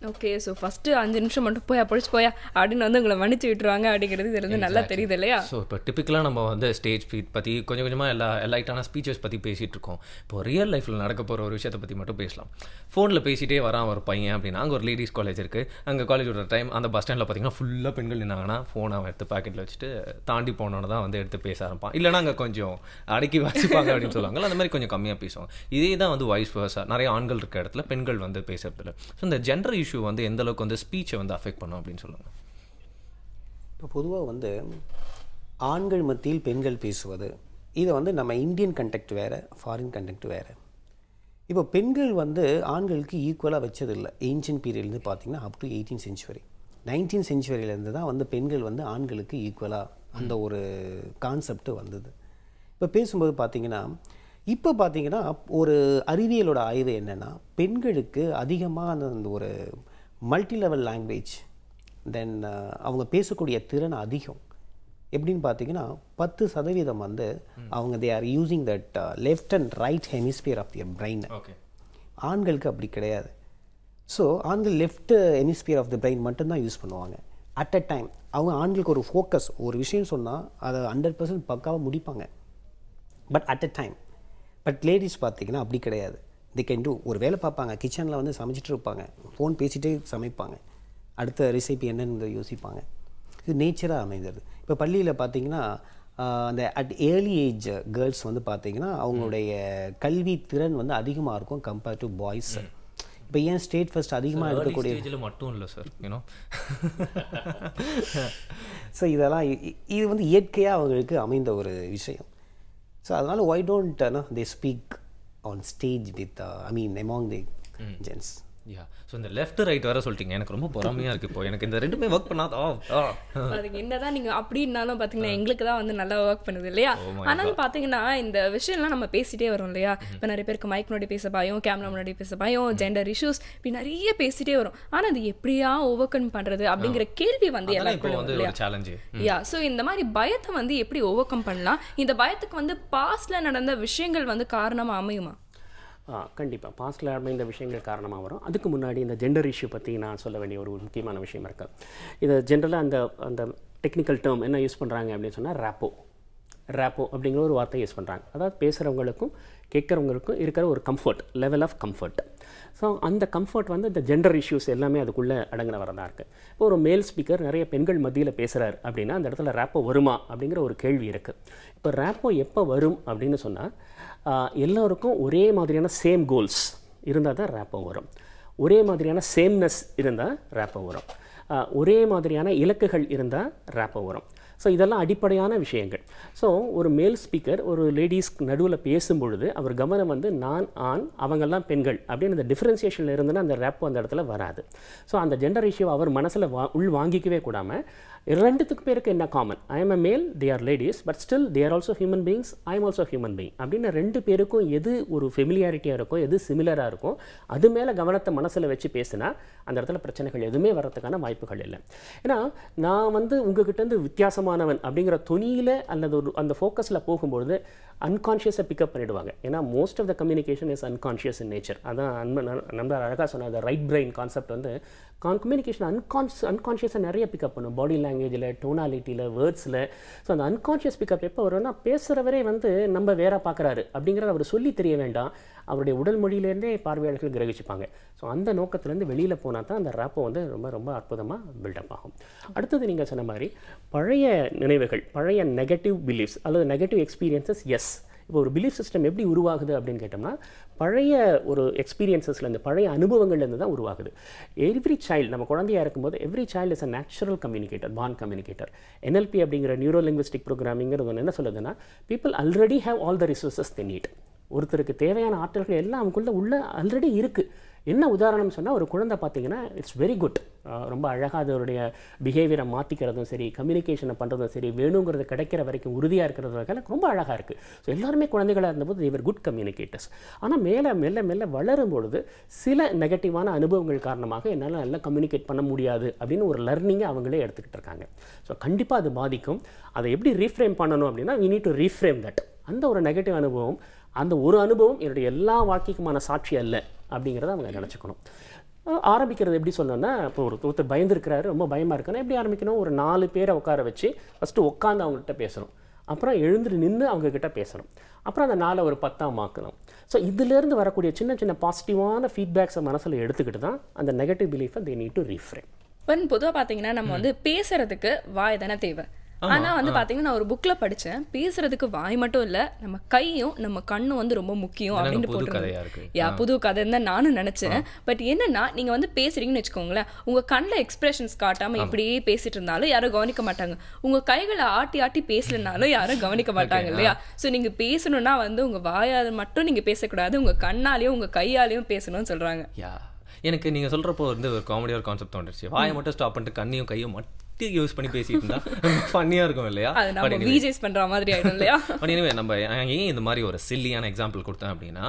Okay, so first 5 நிமிஷம் மட்டும் போயா பொழிச்சு போயா அப்படின்னு வந்து உங்களை மன்னிச்சு விட்டுருவாங்க அப்படிங்கிறது இதுலேருந்து நல்லா தெரியுது இல்லையா? ஸோ இப்போ டிப்பிக்கலாக நம்ம வந்து ஸ்டேஜ் ஸ்பீட் பற்றி கொஞ்சம் கொஞ்சமாக லைட்டான ஸ்பீச்சஸ் பற்றி பேசிகிட்டு இருக்கோம். இப்போ ரியல் லைஃப்பில் நடக்க போகிற ஒரு விஷயத்தை பற்றி மட்டும் பேசலாம். ஃபோனில் பேசிகிட்டே வரான் ஒரு பையன் அப்படின்னா, அங்கே ஒரு லேடிஸ் காலேஜ் இருக்குது. அங்கே காலேஜ் விடுற டைம் அந்த பஸ் ஸ்டாண்டில் பார்த்தீங்கன்னா ஃபுல்லாக பெண்கள் நின்னாங்கன்னா ஃபோனை அவன் எடுத்து பாக்கெட்டில் வச்சுட்டு தாண்டி போனோன்னு தான் வந்து எடுத்து பேச ஆரம்பிப்பான். இல்லைனா அங்கே கொஞ்சம் அடக்கி வச்சுப்பாங்க அப்படின்னு சொல்லுவாங்க. அந்த மாதிரி கொஞ்சம் கம்மியாக பேசுவாங்க. இதே தான் வந்து வாய்ஸ் வர்ஸா நிறைய ஆண்கள் இருக்க இடத்துல பெண்கள் வந்து பேசுறதில்ல. ஸோ இந்த ஜெண்டர் இஷ்யூ வந்து எந்த அளவுக்கு வந்து ஸ்பீச்சை வந்து அஃபெக்ட் பண்ணும் அப்படின்னு சொல்லுவாங்க. இப்போ பொதுவாக வந்து ஆண்கள் மத்தியில் பெண்கள் பேசுவது இதை வந்து நம்ம இந்தியன் கண்டெக்ட் வேறு, ஃபாரின் கண்டெக்ட் வேறு. இப்போ பெண்கள் வந்து ஆண்களுக்கு ஈக்குவலாக வச்சதில்லை. ஏன்ஷியன்ட் பீரியட்லேருந்து பார்த்திங்கன்னா up to 18th century 19th centuryலேருந்து தான் வந்து பெண்கள் வந்து ஆண்களுக்கு ஈக்குவலாக அந்த ஒரு கான்செப்ட் வந்தது. இப்போ பேசும்போது பார்த்திங்கன்னா இப்போ பார்த்திங்கன்னா ஒரு அறிவியலோட ஆய்வு என்னென்னா, பெண்களுக்கு அதிகமாக அந்த ஒரு மல்டி லெவல் லாங்குவேஜ் தென் அவங்க பேசக்கூடிய திறன் அதிகம். எப்படின்னு பார்த்தீங்கன்னா 10% வந்து அவங்க they are using that left and right hemisphere of their brain. ஆண்களுக்கு அப்படி கிடையாது. ஸோ ஆண்கள் left hemisphere of the brain மட்டும்தான் யூஸ் பண்ணுவாங்க அட் அ டைம். அவங்க ஆண்களுக்கு ஒரு ஃபோக்கஸ், ஒரு விஷயம் சொன்னால் அதை 100% பக்காவாக முடிப்பாங்க but at a time. But ladies பார்த்திங்கன்னா அப்படி கிடையாது. தி கேன் டூ. ஒரு வேலை பார்ப்பாங்க, கிச்சனில் வந்து சமைச்சிட்டு இருப்பாங்க, ஃபோன் பேசிகிட்டே சமைப்பாங்க, அடுத்த ரெசிபி என்னன்னு யோசிப்பாங்க. இது நேச்சராக அமைந்தது. இப்போ பள்ளியில் பார்த்திங்கன்னா அந்த அட் ஏர்லி ஏஜ் கேர்ள்ஸ் வந்து பார்த்திங்கன்னா அவங்களுடைய கல்வி திறன் வந்து அதிகமாக இருக்கும் கம்பேர்ட் டு பாய்ஸ். இப்போ ஏன் ஸ்டேட் ஃபர்ஸ்ட் அதிகமாக எடுக்கக்கூடிய மட்டும் இல்லை சார், யூனோ. ஸோ இதெல்லாம் இது வந்து இயற்கையாக அவங்களுக்கு அமைந்த ஒரு விஷயம். ஸோ அதனால் why don't they speak on stage with among the gents. Yeah, so இந்த லெஃப்ட் ரைட் வேறு சொல்லிட்டீங்க. எனக்கு ரொம்ப பொறாமையாக இருக்குது. இப்போ எனக்கு இந்த ரெண்டுமே ஒர்க் பண்ணாதா? அதுக்கு என்னதான் நீங்கள் அப்படின்னாலும் பார்த்தீங்கன்னா எங்களுக்கு தான் வந்து நல்லா ஒர்க் பண்ணுது இல்லையா? ஆனாலும் பார்த்தீங்கன்னா இந்த விஷயம்லாம் நம்ம பேசிகிட்டே வரோம் இல்லையா? இப்போ நிறைய பேருக்கு மைக் முன்னாடி பேச பயம், கேமரா முன்னாடி பேச பயம், ஜெண்டர் இஷ்யூஸ் இப்படி நிறைய பேசிகிட்டே வரும். ஆனால் அது எப்படியா ஓவர் கம் பண்ணுறது அப்படிங்கிற கேள்வி வந்து எல்லாருக்கும். யா, ஸோ இந்த மாதிரி பயத்தை வந்து எப்படி ஓவர் கம் பண்ணலாம்? இந்த பயத்துக்கு வந்து பாஸ்டில் நடந்த விஷயங்கள் வந்து காரணமாக அமையுமா? கண்டிப்பாக பாஸ்டில் அமைந்த விஷயங்கள் காரணமாக வரும். அதுக்கு முன்னாடி இந்த ஜெண்டர் இஷ்யூ பற்றி நான் சொல்ல வேண்டிய ஒரு முக்கியமான விஷயம் இருக்குது. இது ஜென்ரலாக அந்த டெக்னிக்கல் டேர்ம் என்ன யூஸ் பண்ணுறாங்க அப்படின்னு சொன்னால் ரேப்போ அப்படிங்கிற ஒரு வார்த்தை யூஸ் பண்ணுறாங்க. அதாவது பேசுகிறவங்களுக்கும் கேட்குறவங்களுக்கும் இருக்கிற ஒரு comfort, level of comfort. So அந்த கம்ஃபர்ட் வந்து இந்த ஜெண்டர் இஷ்யூஸ் எல்லாமே அதுக்குள்ளே அடங்கின வரதாக இருக்குது. இப்போ ஒரு மேல் ஸ்பீக்கர் நிறைய பெண்கள் மத்தியில் பேசுகிறார் அப்படின்னா அந்த இடத்துல ரேப்போ வருமா அப்படிங்கிற ஒரு கேள்வி இருக்குது. இப்போ ரேப்போ எப்போ வரும் அப்படின்னு சொன்னால் எல்லோருக்கும் ஒரே மாதிரியான சேம் கோல்ஸ் இருந்தால் தான் ரேப்போ வரும். ஒரே மாதிரியான சேம்னஸ் இருந்தால் ரேப்போ வரும். ஒரே மாதிரியான இலக்குகள் இருந்தால் ரேப்போ வரும். ஸோ இதெல்லாம் அடிப்படையான விஷயங்கள். ஸோ ஒரு மேல் ஸ்பீக்கர் ஒரு லேடிஸ் நடுவில் பேசும்பொழுது அவர் கவனம் வந்து நான் ஆண், அவங்கெல்லாம் பெண்கள் அப்படின்னு அந்த டிஃப்ரென்சியேஷனில் இருந்துன்னா அந்த ரேப்போ அந்த இடத்துல வராது. ஸோ அந்த ஜெண்டர் இஷ்யூ அவர் மனசில் உள் வாங்கிக்கவே கூடாமல் ரெண்டுத்துக்கு பேருக்கு என்ன காமன், ஐ எம் அ மேல், they are ladies, but still they are also human beings, I am also human being அப்படின்னு ரெண்டு பேருக்கும் எது ஒரு ஃபெமிலியாரிட்டியாக இருக்கும், எது சிமிலராக இருக்கும், அது மேலே கவனத்தை மனசில் வச்சு பேசினா அந்த இடத்துல பிரச்சனைகள் எதுவுமே வர்றதுக்கான வாய்ப்புகள் இல்லை. ஏன்னா நான் வந்து உங்ககிட்டேருந்து வித்தியாசமானவன் அப்படிங்கிற துணியில் அல்லது ஒரு அந்த ஃபோக்கஸில் போகும்பொழுது அன்கான்ஷியஸை பிக்கப் பண்ணிவிடுவாங்க. ஏன்னா most of the communication is unconscious in nature. அதான் நம்ம அழகாக சொன்ன அந்த ரைட் பிரெயின் கான்செப்ட் வந்து கம்யூனிகேஷன் அன்கான்ஷியஸாக நிறைய பிக்கப் பண்ணும். பாடி லாங்குவேஜில், டோனாலிட்டியில், வேர்ட்ஸில். ஸோ அந்த அன்கான்ஷியஸ் பிக்கப் எப்போ வரும்னா பேசுகிறவரே வந்து நம்ம வேற பார்க்குறாரு அப்படிங்கிறத அவர் சொல்லி தெரிய வேண்டாம், அவருடைய உடல் மொழியிலேருந்தே பார்வையாளர்கள் கிரகிச்சுப்பாங்க. ஸோ அந்த நோக்கத்துலேருந்து வெளியில் போனால் தான் அந்த ரேப்போ வந்து ரொம்ப ரொம்ப அற்புதமாக பில்டப் ஆகும். அடுத்தது நீங்கள் சொன்ன மாதிரி பழைய நினைவுகள், பழைய நெகட்டிவ் பிலீஃப்ஸ் அல்லது நெகட்டிவ் எக்ஸ்பீரியன்சஸ். எஸ், இப்போ ஒரு பிலீஃப் சிஸ்டம் எப்படி உருவாகுது அப்படின்னு கேட்டோம்னா பழைய ஒரு எக்ஸ்பீரியன்சஸ்லேருந்து, பழைய அனுபவங்கள்லேருந்து தான் உருவாகுது. எவ்ரி சைல்டு, நம்ம குழந்தையாக இருக்கும்போது every child is a natural communicator, born communicator. NLP அப்படிங்கிற நியூரோ லிங்குவிஸ்டிக் ப்ரோக்ராமிங்கிறது என்ன சொல்லுதுன்னா, people already have all the resources they need. ஒருத்தருக்கு தேவையான ஆற்றல்கள் எல்லாம் அவங்களுக்குள்ள உள்ள ஆல்ரெடி இருக்குது. என்ன உதாரணம் சொன்னால், ஒரு குழந்தை பார்த்தீங்கன்னா இட்ஸ் வெரி குட், ரொம்ப அழகாக அதோடைய பிஹேவியரை மாற்றிக்கிறதும் சரி, கம்யூனிகேஷனை பண்ணுறதும் சரி, வேணுங்கிறது கிடைக்கிற வரைக்கும் உறுதியாக இருக்கிறது வகையில் ரொம்ப அழகாக இருக்குது. ஸோ எல்லாருமே குழந்தைகளாக இருந்தபோது தேவர் குட் கம்யூனிகேட்டர்ஸ். ஆனால் மெல்ல மெல்ல வளரும் பொழுது சில நெகட்டிவான அனுபவங்கள் காரணமாக என்னால் நல்லா கம்யூனிகேட் பண்ண முடியாது அப்படின்னு ஒரு லர்னிங்கை அவங்களே எடுத்துக்கிட்டு இருக்காங்க. ஸோ கண்டிப்பாக அது பாதிக்கும். அதை எப்படி ரீஃப்ரேம் பண்ணணும் அப்படின்னா, we need to reframe that. அந்த ஒரு நெகட்டிவ் அனுபவம், அந்த ஒரு அனுபவம் என்னுடைய எல்லா வாழ்க்கைக்குமான சாட்சி அல்ல அப்படிங்கிறத அவங்க நினச்சிக்கணும். ஆரம்பிக்கிறது எப்படி சொல்லணும்னா, இப்போ ஒருத்தர் பயந்துருக்கிறாரு, ரொம்ப பயமாக இருக்குன்னா எப்படி ஆரம்பிக்கணும்? ஒரு 4 பேரை உட்கார வச்சு ஃபஸ்ட்டு உட்காந்து அவங்ககிட்ட பேசணும், அப்புறம் எழுந்துட்டு நின்று அவங்கக்கிட்ட பேசணும், அப்புறம் அந்த 4 ஒரு 10ஆக மாற்றணும். ஸோ இதுலேருந்து வரக்கூடிய சின்ன சின்ன பாசிட்டிவான ஃபீட்பேக்ஸை மனசில் எடுத்துக்கிட்டு தான் அந்த நெகட்டிவ் பிலீஃபை தே நீட் டு ரீஃப்ரேம். இப்போ பொதுவாக பார்த்தீங்கன்னா நம்ம வந்து பேசுறதுக்கு வாய் தானே தேவை. ஆனா வந்து பாத்தீங்கன்னா நான் ஒரு புக்ல படிச்சேன், பேசுறதுக்கு வாய் மட்டும் இல்ல, நம்ம கையும் நம்ம கண்ணும் வந்து ரொம்ப முக்கியம் அப்படின்னு போட்டு. புது கதைன்னு தான் நானும் நினைச்சேன். பட் என்னன்னா நீங்க வந்து பேசுறீங்கன்னு வச்சுக்கோங்களேன், உங்க கண்ணில் எக்ஸ்பிரஷன்ஸ் காட்டாம இப்படியே பேசிட்டு இருந்தாலும் யாரும் கவனிக்க மாட்டாங்க, உங்க கைகளை ஆட்டி ஆட்டி பேசலனாலும் யாரும் கவனிக்க மாட்டாங்க இல்லையா? ஸோ நீங்க பேசணும்னா வந்து உங்க வாயால் மட்டும் நீங்க பேசக்கூடாது, உங்க கண்ணாலையும் உங்க கையாலையும் பேசணும்னு சொல்றாங்க. எனக்கு நீங்க சொல்றப்போ வந்து ஒரு காமெடியான கான்செப்ட் தோணுச்சு. வாயை மட்டும் ஸ்டாப் பண்ணிட்டு கண்ணையும் கையும் மட்டும் யூஸ் பண்ணி பேசிட்டு இருந்தா ஃபன்னியா இருக்கும் இல்லையா? நம்ம விஜேஸ் பண்ற மாதிரி ஆயிடும் இல்லையா? பட் எனிவே நம்ம ஏன் இந்த மாதிரி ஒரு சில்லியான எக்ஸாம்பிள் கொடுத்தேன் அப்படின்னா,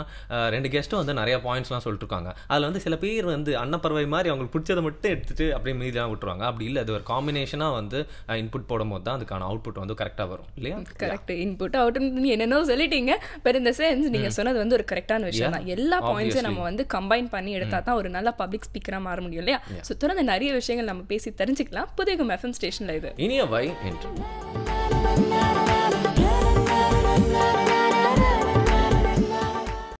2 கெஸ்ட்டும் வந்து நிறைய பாயிண்ட்ஸ்லாம் சொல்லிட்டு இருக்காங்க. அதில் வந்து சில பேர் வந்து அன்னப்பறவை மாதிரி அவங்களுக்கு பிடிச்சதை மட்டும் எடுத்துட்டு அப்படியே மீதிலாம் விட்டுருவாங்க. அப்படி இல்லை, அது ஒரு காம்பினேஷனாக வந்து இன்புட் போடும்போது தான் அதுக்கான அவுட்புட் வந்து கரெக்டாக வரும் இல்லையா? கரெக்ட், இன்புட் அவுட் என்னென்னோ சொல்லிட்டீங்க. பட் இந்த சென்ஸ் நீங்க சொன்னது வந்து ஒரு கரெக்டான விஷயம் தான். எல்லா பாயிண்ட்ஸும் நம்ம வந்து கம்பைன் பண்ணி எடுத்தா தான் ஒரு நல்ல பப்ளிக் ஸ்பீக்கராக மாற முடியும் இல்லையா? ஸோ தொடர்ந்து நிறைய விஷயங்கள் நம்ம பேசி தெரிஞ்சுக்கலாம். புதிய FM ஸ்டேஷன்ல இது இனிய வை என்று